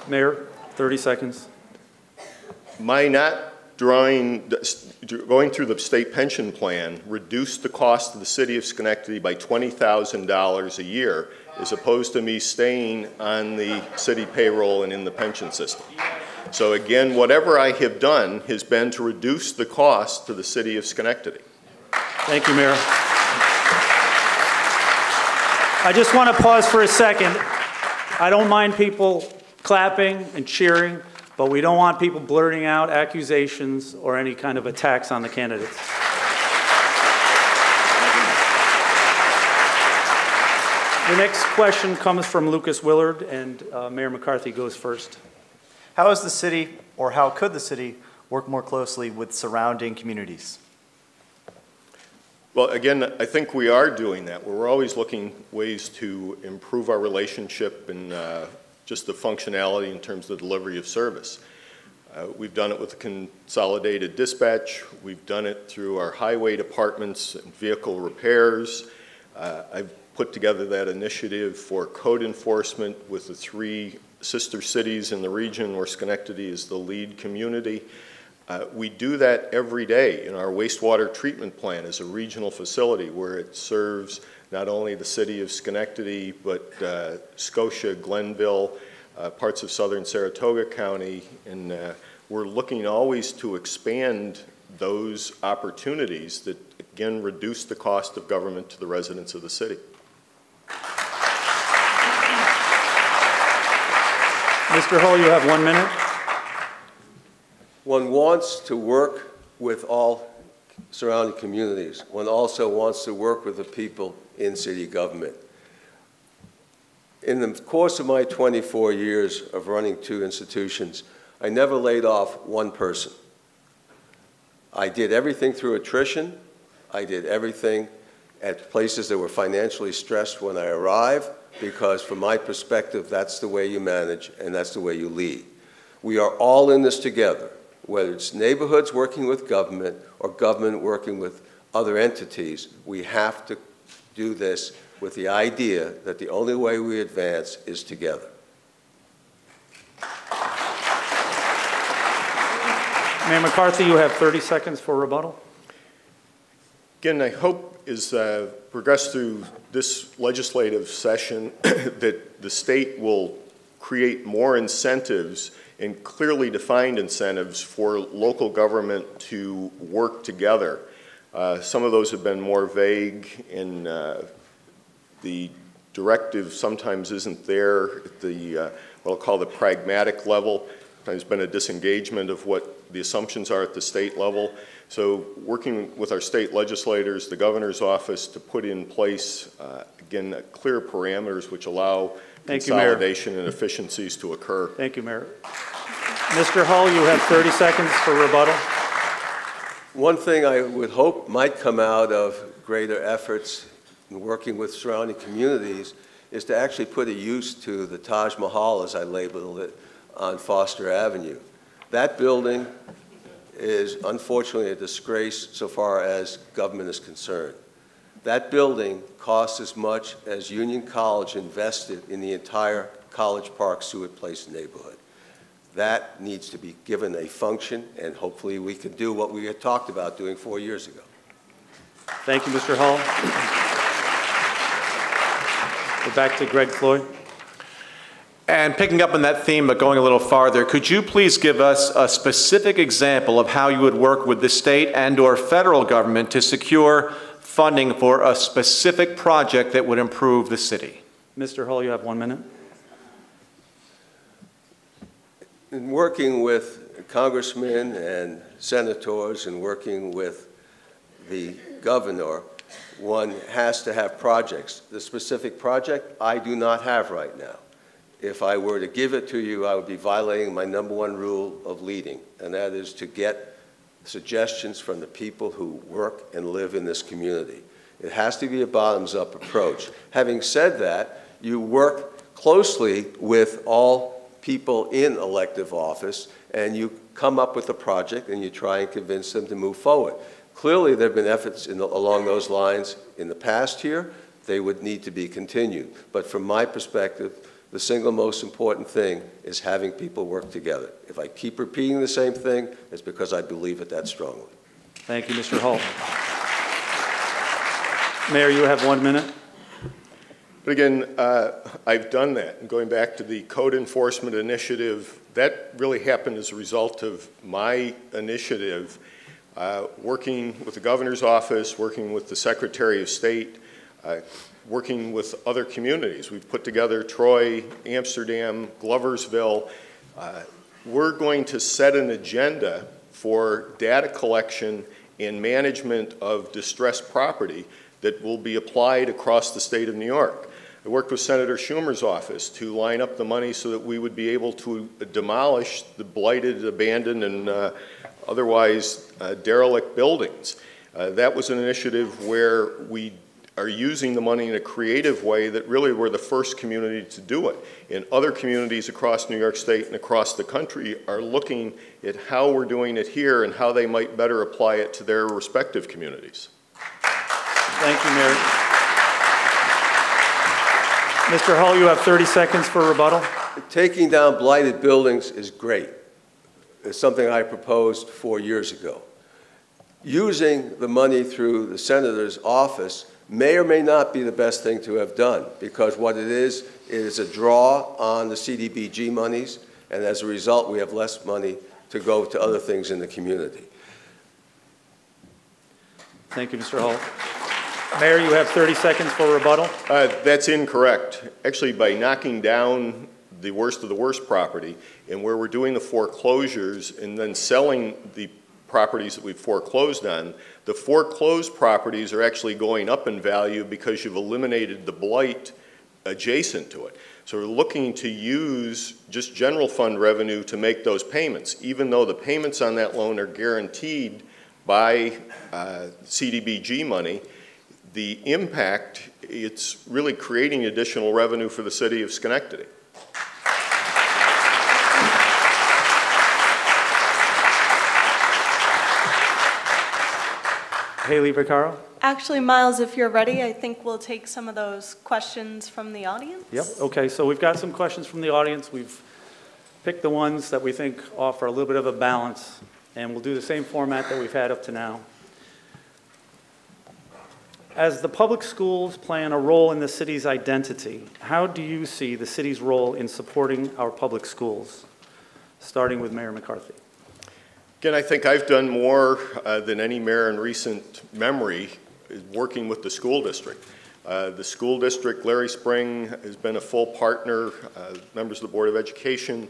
Mayor, 30 seconds. My not going through the state pension plan reduced the cost of the city of Schenectady by $20,000 a year, as opposed to me staying on the city payroll and in the pension system. So again, whatever I have done has been to reduce the cost to the city of Schenectady. Thank you, Mayor. I just want to pause for a second. I don't mind people clapping and cheering, but we don't want people blurting out accusations or any kind of attacks on the candidates. The next question comes from Lucas Willard, and Mayor McCarthy goes first. How is the city, or how could the city, work more closely with surrounding communities? Well, again, I think we are doing that. We're always looking ways to improve our relationship and just the functionality in terms of the delivery of service. We've done it with the consolidated dispatch. We've done it through our highway departments and vehicle repairs. I've put together that initiative for code enforcement with the 3 sister cities in the region where Schenectady is the lead community. We do that every day in our wastewater treatment plant as a regional facility where it serves not only the city of Schenectady, but Scotia, Glenville, parts of southern Saratoga County, and we're looking always to expand those opportunities that, again, reduce the cost of government to the residents of the city. Mr. Hull, you have 1 minute. One wants to work with all surrounding communities. One also wants to work with the people in city government. In the course of my 24 years of running 2 institutions, I never laid off one person. I did everything through attrition. I did everything at places that were financially stressed when I arrived, because from my perspective, that's the way you manage and that's the way you lead. We are all in this together, whether it's neighborhoods working with government or government working with other entities. We have to do this with the idea that the only way we advance is together. Mayor McCarthy, you have 30 seconds for rebuttal. Again, I hope as progress through this legislative session that the state will create more incentives and clearly defined incentives for local government to work together. Some of those have been more vague, and the directive sometimes isn't there at the what I'll call the pragmatic level. There's been a disengagement of what the assumptions are at the state level. So working with our state legislators, the governor's office, to put in place, again, clear parameters which allow consolidation and efficiencies to occur. Thank you, Mayor. Mr. Hull, you have 30 seconds for rebuttal. One thing I would hope might come out of greater efforts in working with surrounding communities is to actually put a use to the Taj Mahal, as I labeled it, on Foster Avenue. That building is unfortunately a disgrace so far as government is concerned. That building costs as much as Union College invested in the entire College Park Seward Place neighborhood. That needs to be given a function, and hopefully we can do what we had talked about doing 4 years ago. Thank you, Mr. Hull. We're back to Greg Floyd. And picking up on that theme, but going a little farther, could you please give us a specific example of how you would work with the state and/or federal government to secure funding for a specific project that would improve the city? Mr. Hull, you have 1 minute. In working with congressmen and senators and working with the governor, one has to have projects. The specific project I do not have right now. If I were to give it to you, I would be violating my #1 rule of leading, and that is to get suggestions from the people who work and live in this community. It has to be a bottoms-up approach. Having said that, you work closely with all people in elective office, and you come up with a project and you try and convince them to move forward. Clearly, there have been efforts along those lines in the past here. They would need to be continued. But from my perspective, the single most important thing is having people work together. If I keep repeating the same thing, it's because I believe it that strongly. Thank you, Mr. Hull. Mayor, you have 1 minute. But again, I've done that. And going back to the code enforcement initiative, that really happened as a result of my initiative, working with the governor's office, working with the Secretary of State, working with other communities. We've put together Troy, Amsterdam, Gloversville, we're going to set an agenda for data collection and management of distressed property that will be applied across the state of New York. I worked with Senator Schumer's office to line up the money so that we would be able to demolish the blighted, abandoned, and otherwise derelict buildings. That was an initiative where we are using the money in a creative way that really we're the first community to do it. And other communities across New York State and across the country are looking at how we're doing it here and how they might better apply it to their respective communities. Thank you, Mayor. Mr. Hull, you have 30 seconds for rebuttal. Taking down blighted buildings is great. It's something I proposed 4 years ago. Using the money through the senator's office may or may not be the best thing to have done, because what it is a draw on the CDBG monies, and as a result, we have less money to go to other things in the community. Thank you, Mr. Hull. Mayor, you have 30 seconds for rebuttal. That's incorrect. Actually, by knocking down the worst of the worst property, and where we're doing the foreclosures and then selling the properties that we've foreclosed on, the foreclosed properties are actually going up in value because you've eliminated the blight adjacent to it. So we're looking to use just general fund revenue to make those payments, even though the payments on that loan are guaranteed by CDBG money. The impact, it's really creating additional revenue for the city of Schenectady. Haley Viccaro. Actually, Miles, if you're ready, I think we'll take some of those questions from the audience. Yep, okay, so we've got some questions from the audience. We've picked the ones that we think offer a little bit of a balance, and we'll do the same format that we've had up to now. As the public schools playing a role in the city's identity, how do you see the city's role in supporting our public schools? Starting with Mayor McCarthy. Again, I think I've done more than any mayor in recent memory working with the school district. The school district, Larry Spring, has been a full partner, members of the Board of Education,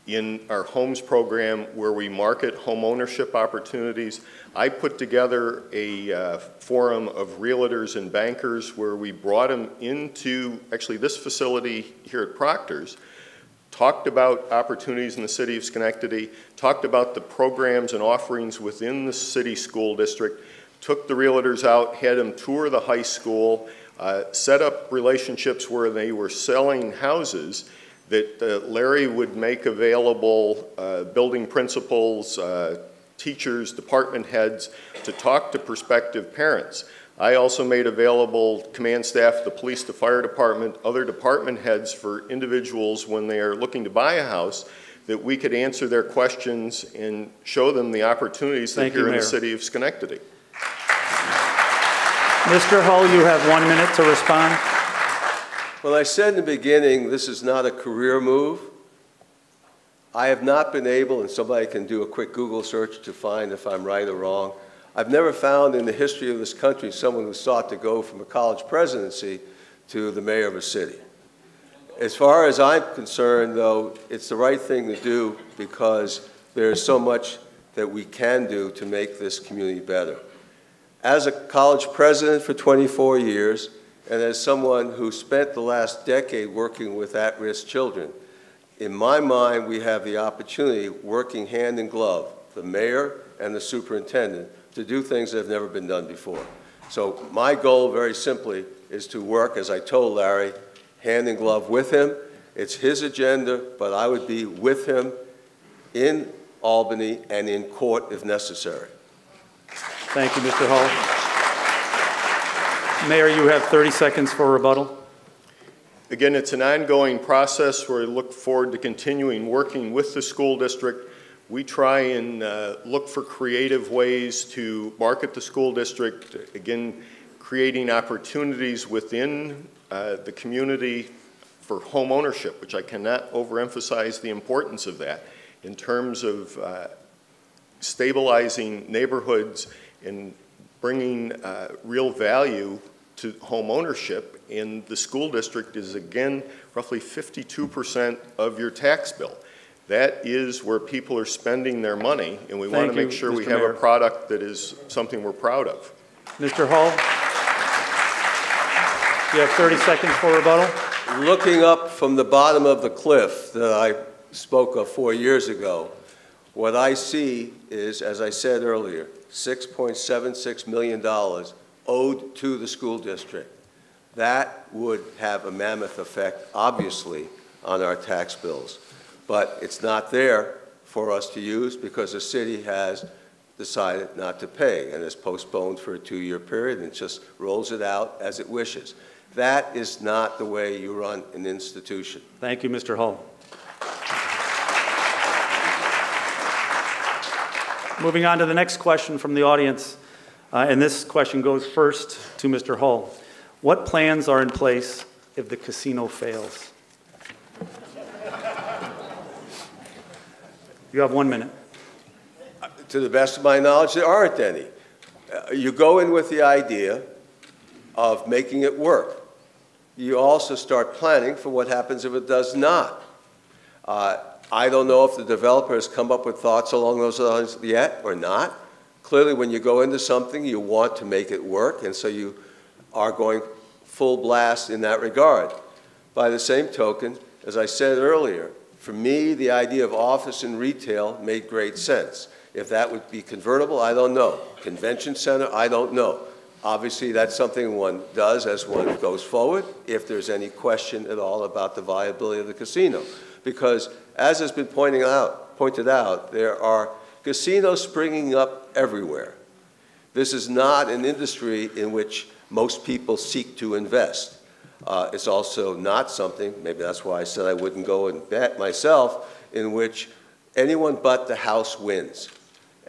in our homes program where we market home ownership opportunities. I put together a forum of realtors and bankers where we brought them into actually this facility here at Proctor's, talked about opportunities in the city of Schenectady, talked about the programs and offerings within the city school district, took the realtors out, had them tour the high school, set up relationships where they were selling houses that Larry would make available building principals, teachers, department heads to talk to prospective parents. I also made available command staff, the police, the fire department, other department heads for individuals when they are looking to buy a house, that we could answer their questions and show them the opportunities that are here in the city of Schenectady. Mr. Hull, you have 1 minute to respond. Well, I said in the beginning, this is not a career move. I have not been able, and somebody can do a quick Google search to find if I'm right or wrong, I've never found in the history of this country someone who sought to go from a college presidency to the mayor of a city. As far as I'm concerned, though, it's the right thing to do because there's so much that we can do to make this community better. As a college president for 24 years, and as someone who spent the last decade working with at-risk children, in my mind, we have the opportunity, working hand in glove, the mayor and the superintendent, to do things that have never been done before. So my goal, very simply, is to work, as I told Larry, hand in glove with him. It's his agenda, but I would be with him in Albany and in court if necessary. Thank you, Mr. Hull. Mayor, you have 30 seconds for rebuttal. Again, it's an ongoing process where I look forward to continuing working with the school district. We try and look for creative ways to market the school district, again, creating opportunities within the community for home ownership, which I cannot overemphasize the importance of that in terms of stabilizing neighborhoods and bringing real value to home ownership. And the school district is, again, roughly 52% of your tax bill. That is where people are spending their money, and we want to make sure we have a product that is something we're proud of. Mr. Hall, you have 30 seconds for rebuttal. Looking up from the bottom of the cliff that I spoke of 4 years ago, what I see is, as I said earlier, $6.76 million owed to the school district. That would have a mammoth effect, obviously, on our tax bills. But it's not there for us to use because the city has decided not to pay and is postponed for a 2-year period and just rolls it out as it wishes. That is not the way you run an institution. Thank you, Mr. Hull. Moving on to the next question from the audience, and this question goes first to Mr. Hull. What plans are in place if the casino fails? You have 1 minute. To the best of my knowledge, there aren't any. You go in with the idea of making it work. You also start planning for what happens if it does not. I don't know if the developer has come up with thoughts along those lines yet or not. Clearly, when you go into something, you want to make it work, and so you are going full blast in that regard. By the same token, as I said earlier, for me, the idea of office and retail made great sense. If that would be convertible, I don't know. Convention center, I don't know. Obviously, that's something one does as one goes forward, if there's any question at all about the viability of the casino. Because, as has been pointed out, there are casinos springing up everywhere. This is not an industry in which most people seek to invest. It's also not something, maybe that's why I said I wouldn't go and bet myself, in which anyone but the house wins.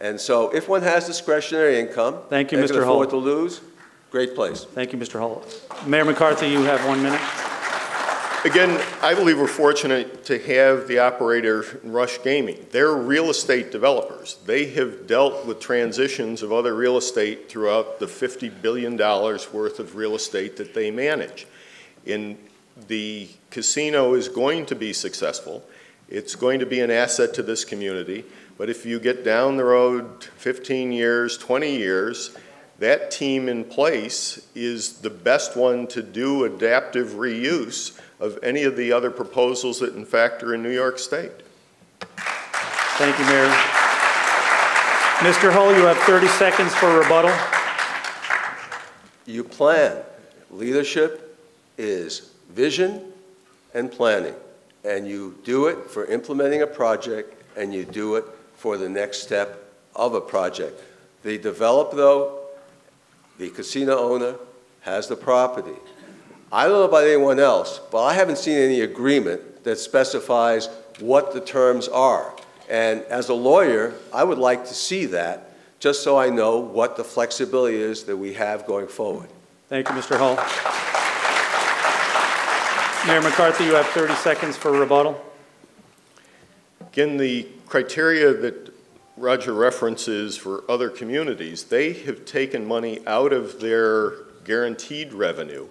And so if one has discretionary income, thank you, and Mr. can Hull. afford to lose, great place. Thank you, Mr. Hull. Mayor McCarthy, you have 1 minute. Again, I believe we're fortunate to have the operator Rush Gaming. They're real estate developers. They have dealt with transitions of other real estate throughout the $50 billion worth of real estate that they manage. And the casino is going to be successful. It's going to be an asset to this community. But if you get down the road 15 years, 20 years, that team in place is the best one to do adaptive reuse of any of the other proposals that in fact are in New York State. Thank you, Mayor. Mr. Hull, you have 30 seconds for rebuttal. You plan. Leadership is vision and planning. And you do it for implementing a project, and you do it for the next step of a project. The developer, though, the casino owner, has the property. I don't know about anyone else, but I haven't seen any agreement that specifies what the terms are. And as a lawyer, I would like to see that, just so I know what the flexibility is that we have going forward. Thank you, Mr. Hull. Mayor McCarthy, you have 30 seconds for rebuttal. Again, the criteria that Roger references for other communities, they have taken money out of their guaranteed revenue.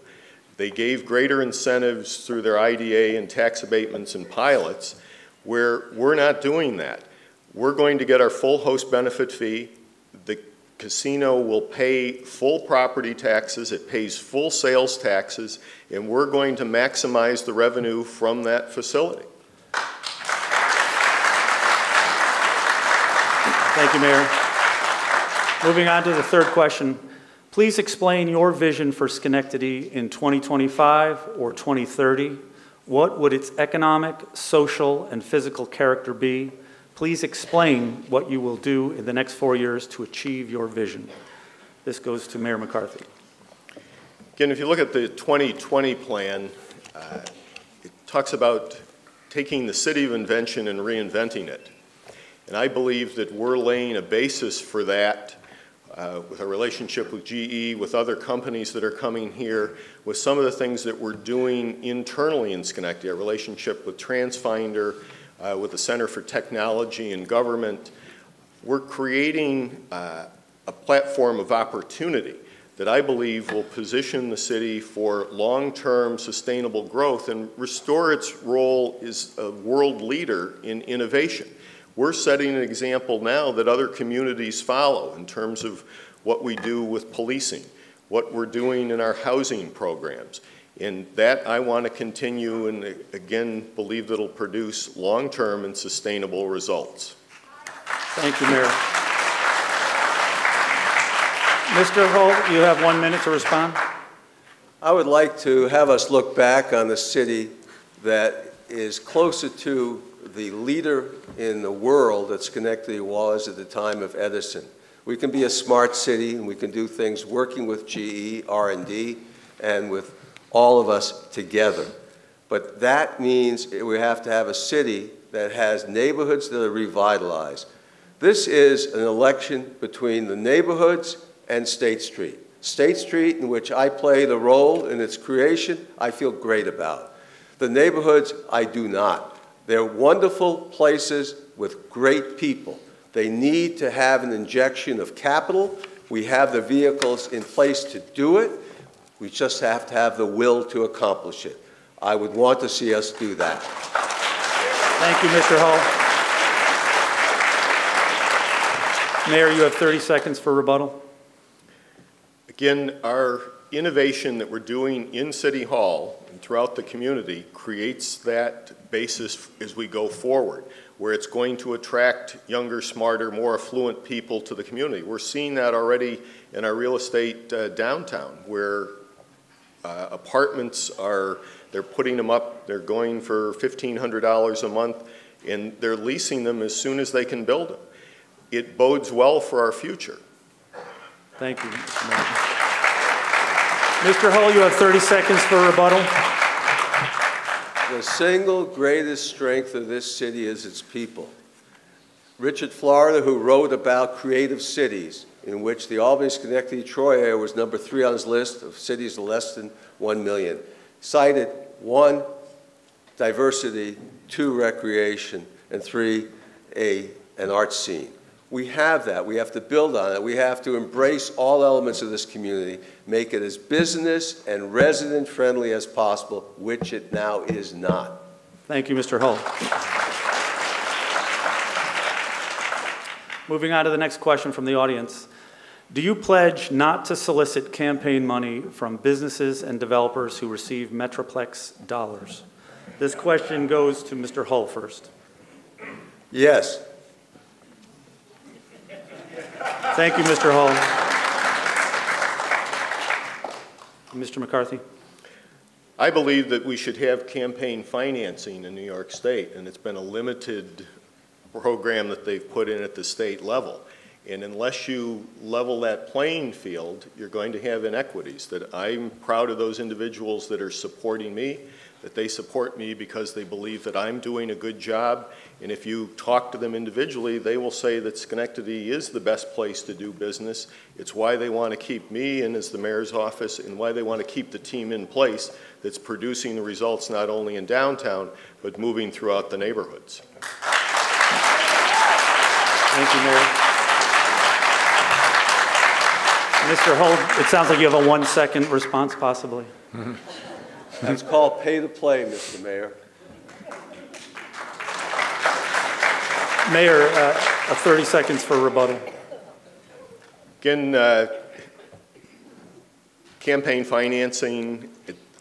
They gave greater incentives through their IDA and tax abatements and pilots, where we're not doing that. We're going to get our full host benefit fee. The casino will pay full property taxes, it pays full sales taxes, and we're going to maximize the revenue from that facility. Thank you, Mayor. Moving on to the third question. Please explain your vision for Schenectady in 2025 or 2030. What would its economic, social, and physical character be? Please explain what you will do in the next 4 years to achieve your vision. This goes to Mayor McCarthy. Again, if you look at the 2020 plan, it talks about taking the city of invention and reinventing it. And I believe that we're laying a basis for that with our relationship with GE, with other companies that are coming here, with some of the things that we're doing internally in Schenectady, our relationship with TransFinder, with the Center for Technology and Government. We're creating a platform of opportunity that I believe will position the city for long-term sustainable growth and restore its role as a world leader in innovation. We're setting an example now that other communities follow in terms of what we do with policing, what we're doing in our housing programs. And that I want to continue and again believe that it'll produce long-term and sustainable results. Thank you, Mayor. Mr. Holt, you have 1 minute to respond. I would like to have us look back on the city that is closer to the leader in the world that Schenectady was at the time of Edison. We can be a smart city and we can do things working with GE, R&D, and with all of us together. But that means we have to have a city that has neighborhoods that are revitalized. This is an election between the neighborhoods and State Street. State Street, in which I played a role in its creation, I feel great about. The neighborhoods, I do not. They're wonderful places with great people. They need to have an injection of capital. We have the vehicles in place to do it. We just have to have the will to accomplish it. I would want to see us do that. Thank you, Mr. Hull. Mayor, you have 30 seconds for rebuttal. Again, our innovation that we're doing in City Hall and throughout the community creates that basis as we go forward, where it's going to attract younger, smarter, more affluent people to the community. We're seeing that already in our real estate downtown, where apartments are, they're putting them up, they're going for $1,500 a month, and they're leasing them as soon as they can build them. It bodes well for our future. Thank you, Mr. Mayor. Mr. Hull, you have 30 seconds for rebuttal. The single greatest strength of this city is its people. Richard Florida, who wrote about creative cities, in which the Albany, Schenectady, Troy area was number 3 on his list of cities of less than 1 million, cited 1, diversity, 2, recreation, and 3, an art scene. We have that. We have to build on it. We have to embrace all elements of this community, make it as business and resident friendly as possible, which it now is not. Thank you, Mr. Hull. Moving on to the next question from the audience. Do you pledge not to solicit campaign money from businesses and developers who receive Metroplex dollars? This question goes to Mr. Hull first. Yes. Thank you, Mr. Hull. Mr. McCarthy. I believe that we should have campaign financing in New York State, and it's been a limited program that they've put in at the state level. And unless you level that playing field, you're going to have inequities. That I'm proud of those individuals that are supporting me, that they support me because they believe that I'm doing a good job. And if you talk to them individually, they will say that Schenectady is the best place to do business. It's why they want to keep me in as the mayor's office and why they want to keep the team in place that's producing the results not only in downtown, but moving throughout the neighborhoods. Thank you, Mayor. Mr. Hull, it sounds like you have a 1-second response, possibly. That's called pay to play, Mr. Mayor. Mayor, 30 seconds for rebuttal. Again, campaign financing,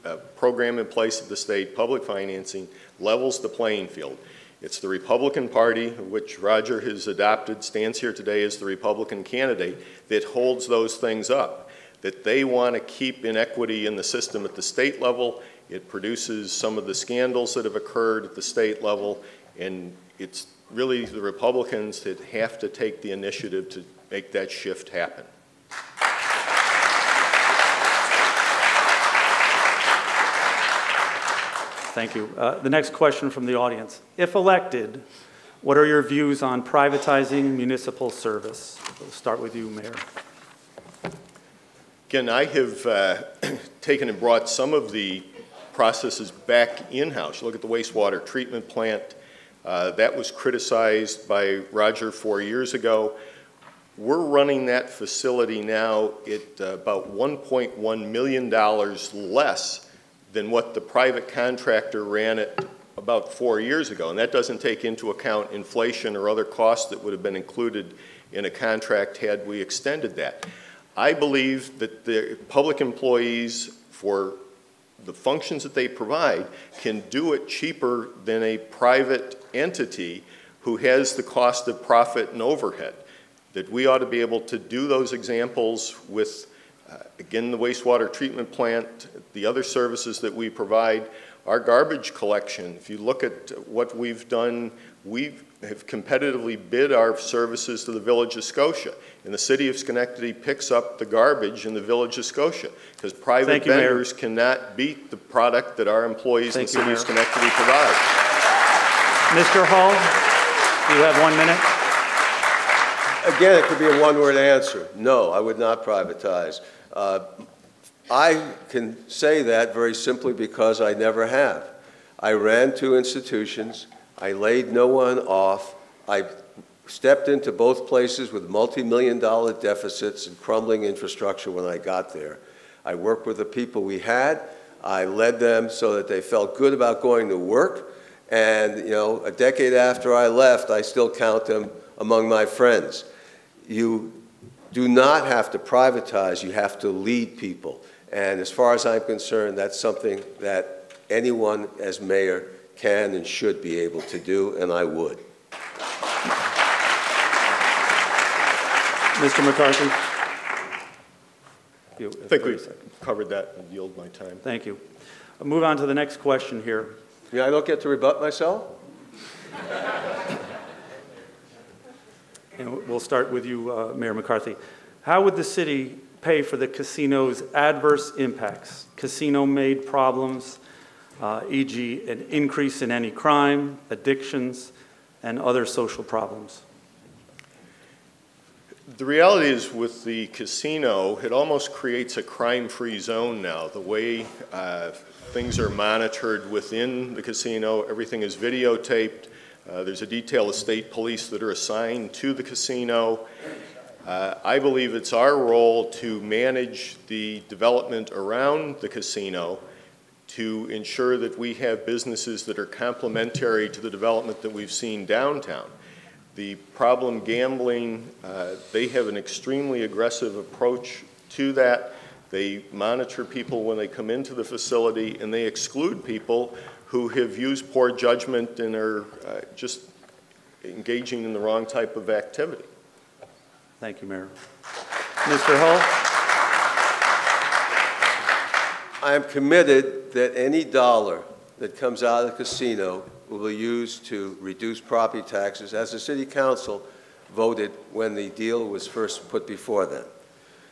a program in place at the state, public financing, levels the playing field. It's the Republican Party, which Roger has adopted, stands here today as the Republican candidate, that holds those things up. That they want to keep inequity in the system at the state level. It produces some of the scandals that have occurred at the state level, and it's really the Republicans that have to take the initiative to make that shift happen. Thank you. The next question from the audience. If elected, what are your views on privatizing municipal service? We'll start with you, Mayor. Again, I have taken and brought some of the processes back in-house. You look at the wastewater treatment plant. That was criticized by Roger 4 years ago. We're running that facility now at about $1.1 million less than what the private contractor ran it about 4 years ago. And that doesn't take into account inflation or other costs that would have been included in a contract had we extended that. I believe that the public employees, for the functions that they provide, can do it cheaper than a private entity who has the cost of profit and overhead. That we ought to be able to do those examples with, again, the wastewater treatment plant, the other services that we provide, our garbage collection. If you look at what we've done, we have competitively bid our services to the Village of Scotia. And the City of Schenectady picks up the garbage in the Village of Scotia because private vendors cannot beat the product that our employees in the City of Schenectady provide. Mr. Hall, you have 1 minute. Again, it could be a one-word answer. No, I would not privatize. I can say that very simply because I never have. I ran 2 institutions. I laid no one off. I stepped into both places with multi-million-dollar deficits and crumbling infrastructure when I got there. I worked with the people we had. I led them so that they felt good about going to work. And, you know, a decade after I left, I still count them among my friends. You do not have to privatize. You have to lead people. And as far as I'm concerned, that's something that anyone as mayor can and should be able to do, and I would. Mr. McCarthy? I think we've covered that and yield my time. Thank you. I'll move on to the next question here. Yeah, I don't get to rebut myself? And we'll start with you, Mayor McCarthy. How would the city pay for the casino's adverse impacts, casino-made problems, e.g. an increase in any crime, addictions, and other social problems? The reality is with the casino, it almost creates a crime-free zone now. The way things are monitored within the casino, everything is videotaped. There's a detail of state police that are assigned to the casino. I believe it's our role to manage the development around the casino to ensure that we have businesses that are complementary to the development that we've seen downtown. The problem gambling, they have an extremely aggressive approach to that. They monitor people when they come into the facility, and they exclude people who have used poor judgment and are just engaging in the wrong type of activity. Thank you, Mayor. Mr. Hull? I am committed that any dollar that comes out of the casino will be used to reduce property taxes, as the City Council voted when the deal was first put before them.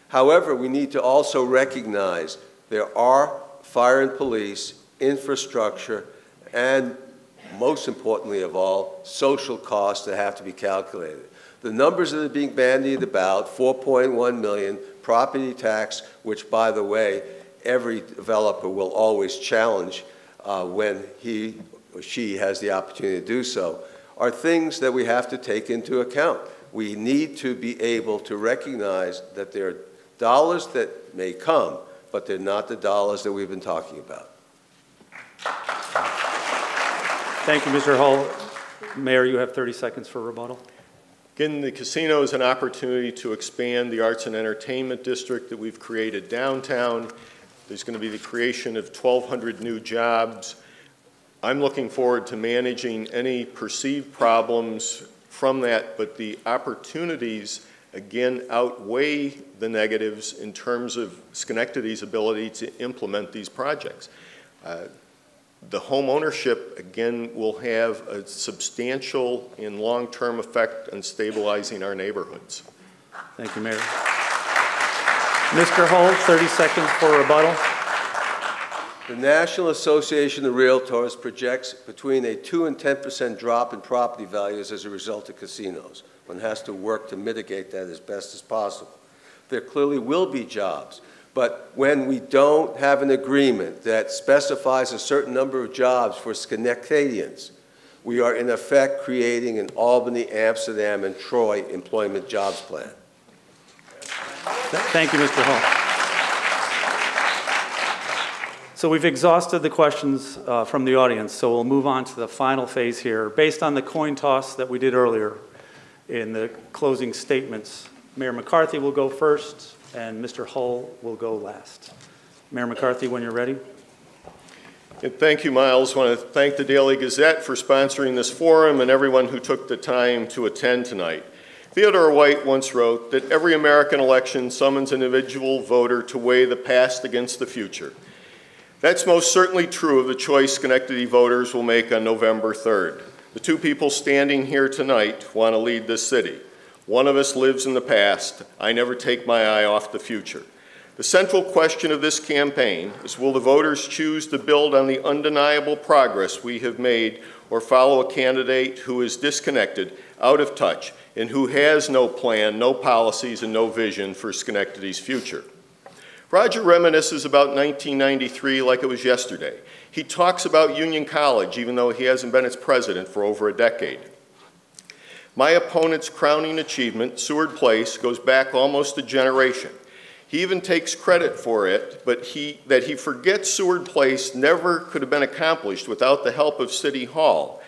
However, we need to also recognize there are fire and police, infrastructure, and most importantly of all, social costs that have to be calculated. The numbers that are being bandied about, 4.1 million, property tax, which by the way, every developer will always challenge when he or she has the opportunity to do so, are things that we have to take into account. We need to be able to recognize that there are dollars that may come, but they're not the dollars that we've been talking about. Thank you, Mr. Hull. Mayor, you have 30 seconds for rebuttal. Again, the casino is an opportunity to expand the arts and entertainment district that we've created downtown. There's going to be the creation of 1,200 new jobs. I'm looking forward to managing any perceived problems from that, but the opportunities, again, outweigh the negatives in terms of Schenectady's ability to implement these projects. The home ownership, again, will have a substantial and long-term effect on stabilizing our neighborhoods. Thank you, Mayor. Mr. Hull, 30 seconds for rebuttal. The National Association of Realtors projects between a 2% and 10% drop in property values as a result of casinos. One has to work to mitigate that as best as possible. There clearly will be jobs, but when we don't have an agreement that specifies a certain number of jobs for Schenectadians, we are in effect creating an Albany, Amsterdam, and Troy employment jobs plan. Thank you, Mr. Hall. So we've exhausted the questions from the audience, so we'll move on to the final phase here. Based on the coin toss that we did earlier in the closing statements, Mayor McCarthy will go first, and Mr. Hull will go last. Mayor McCarthy, when you're ready. And thank you, Miles. I want to thank the Daily Gazette for sponsoring this forum and everyone who took the time to attend tonight. Theodore White once wrote that every American election summons an individual voter to weigh the past against the future. That's most certainly true of the choice Schenectady voters will make on November 3rd. The two people standing here tonight want to lead this city. One of us lives in the past. I never take my eye off the future. The central question of this campaign is, will the voters choose to build on the undeniable progress we have made or follow a candidate who is disconnected, out of touch, and who has no plan, no policies, and no vision for Schenectady's future? Roger reminisces about 1993 like it was yesterday. He talks about Union College, even though he hasn't been its president for over a decade. My opponent's crowning achievement, Seward Place, goes back almost a generation. He even takes credit for it, but that he forgets Seward Place never could have been accomplished without the help of City Hall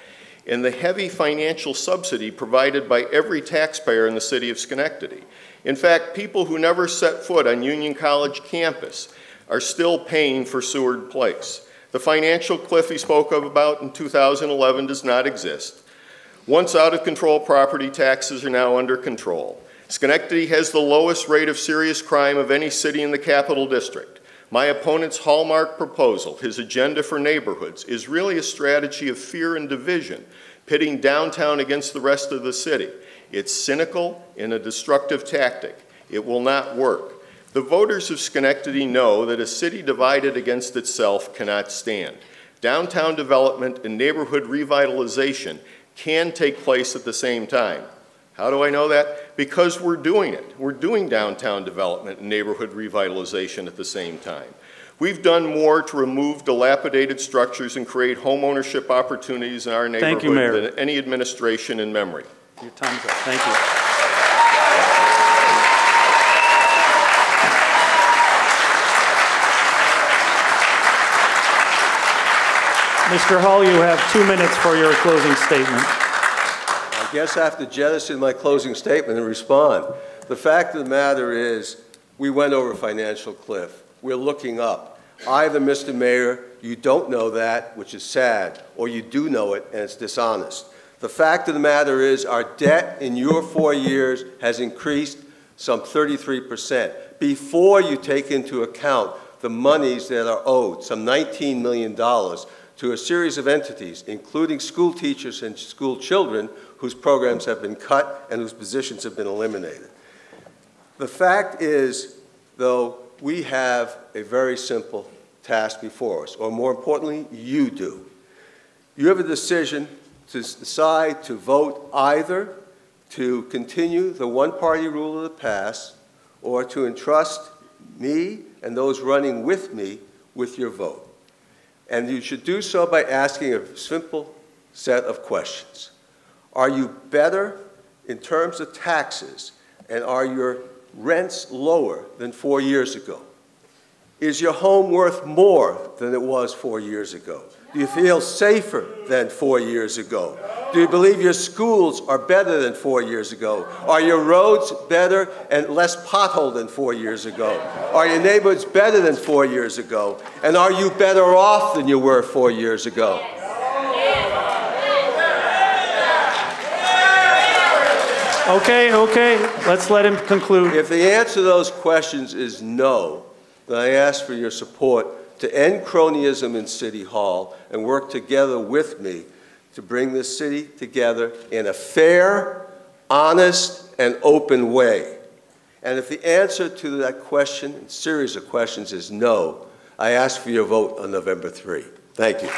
and the heavy financial subsidy provided by every taxpayer in the city of Schenectady. In fact, people who never set foot on Union College campus are still paying for Seward Place. The financial cliff he spoke about in 2011 does not exist. Once out of control property taxes are now under control. Schenectady has the lowest rate of serious crime of any city in the Capital District. My opponent's hallmark proposal, his agenda for neighborhoods, is really a strategy of fear and division, pitting downtown against the rest of the city. It's cynical and a destructive tactic. It will not work. The voters of Schenectady know that a city divided against itself cannot stand. Downtown development and neighborhood revitalization can take place at the same time. How do I know that? Because we're doing it. We're doing downtown development and neighborhood revitalization at the same time. We've done more to remove dilapidated structures and create home ownership opportunities in our neighborhood than any administration in memory. Your time's up. Thank you. Mr. Hull, you have 2 minutes for your closing statement. I guess I have to jettison my closing statement and respond. The fact of the matter is, we went over a financial cliff. We're looking up. Either, Mr. Mayor, you don't know that, which is sad, or you do know it, and it's dishonest. The fact of the matter is, our debt in your 4 years has increased some 33%. Before you take into account the monies that are owed, some $19 million, to a series of entities, including school teachers and school children, whose programs have been cut and whose positions have been eliminated. The fact is, though, we have a very simple task before us, or more importantly, you do. You have a decision to decide to vote either to continue the one-party rule of the past or to entrust me and those running with me with your vote. And you should do so by asking a simple set of questions. Are you better in terms of taxes, and are your rents lower than 4 years ago? Is your home worth more than it was 4 years ago? Do you feel safer than 4 years ago? Do you believe your schools are better than 4 years ago? Are your roads better and less potholed than 4 years ago? Are your neighborhoods better than 4 years ago? And are you better off than you were 4 years ago? Okay, let's let him conclude. If the answer to those questions is no, then I ask for your support to end cronyism in City Hall and work together with me to bring this city together in a fair, honest, and open way. And if the answer to that question, and series of questions, is no, I ask for your vote on November 3. Thank you.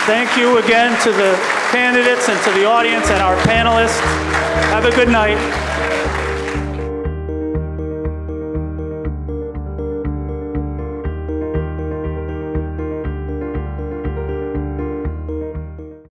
Thank you again to the candidates and to the audience and our panelists. Have a good night.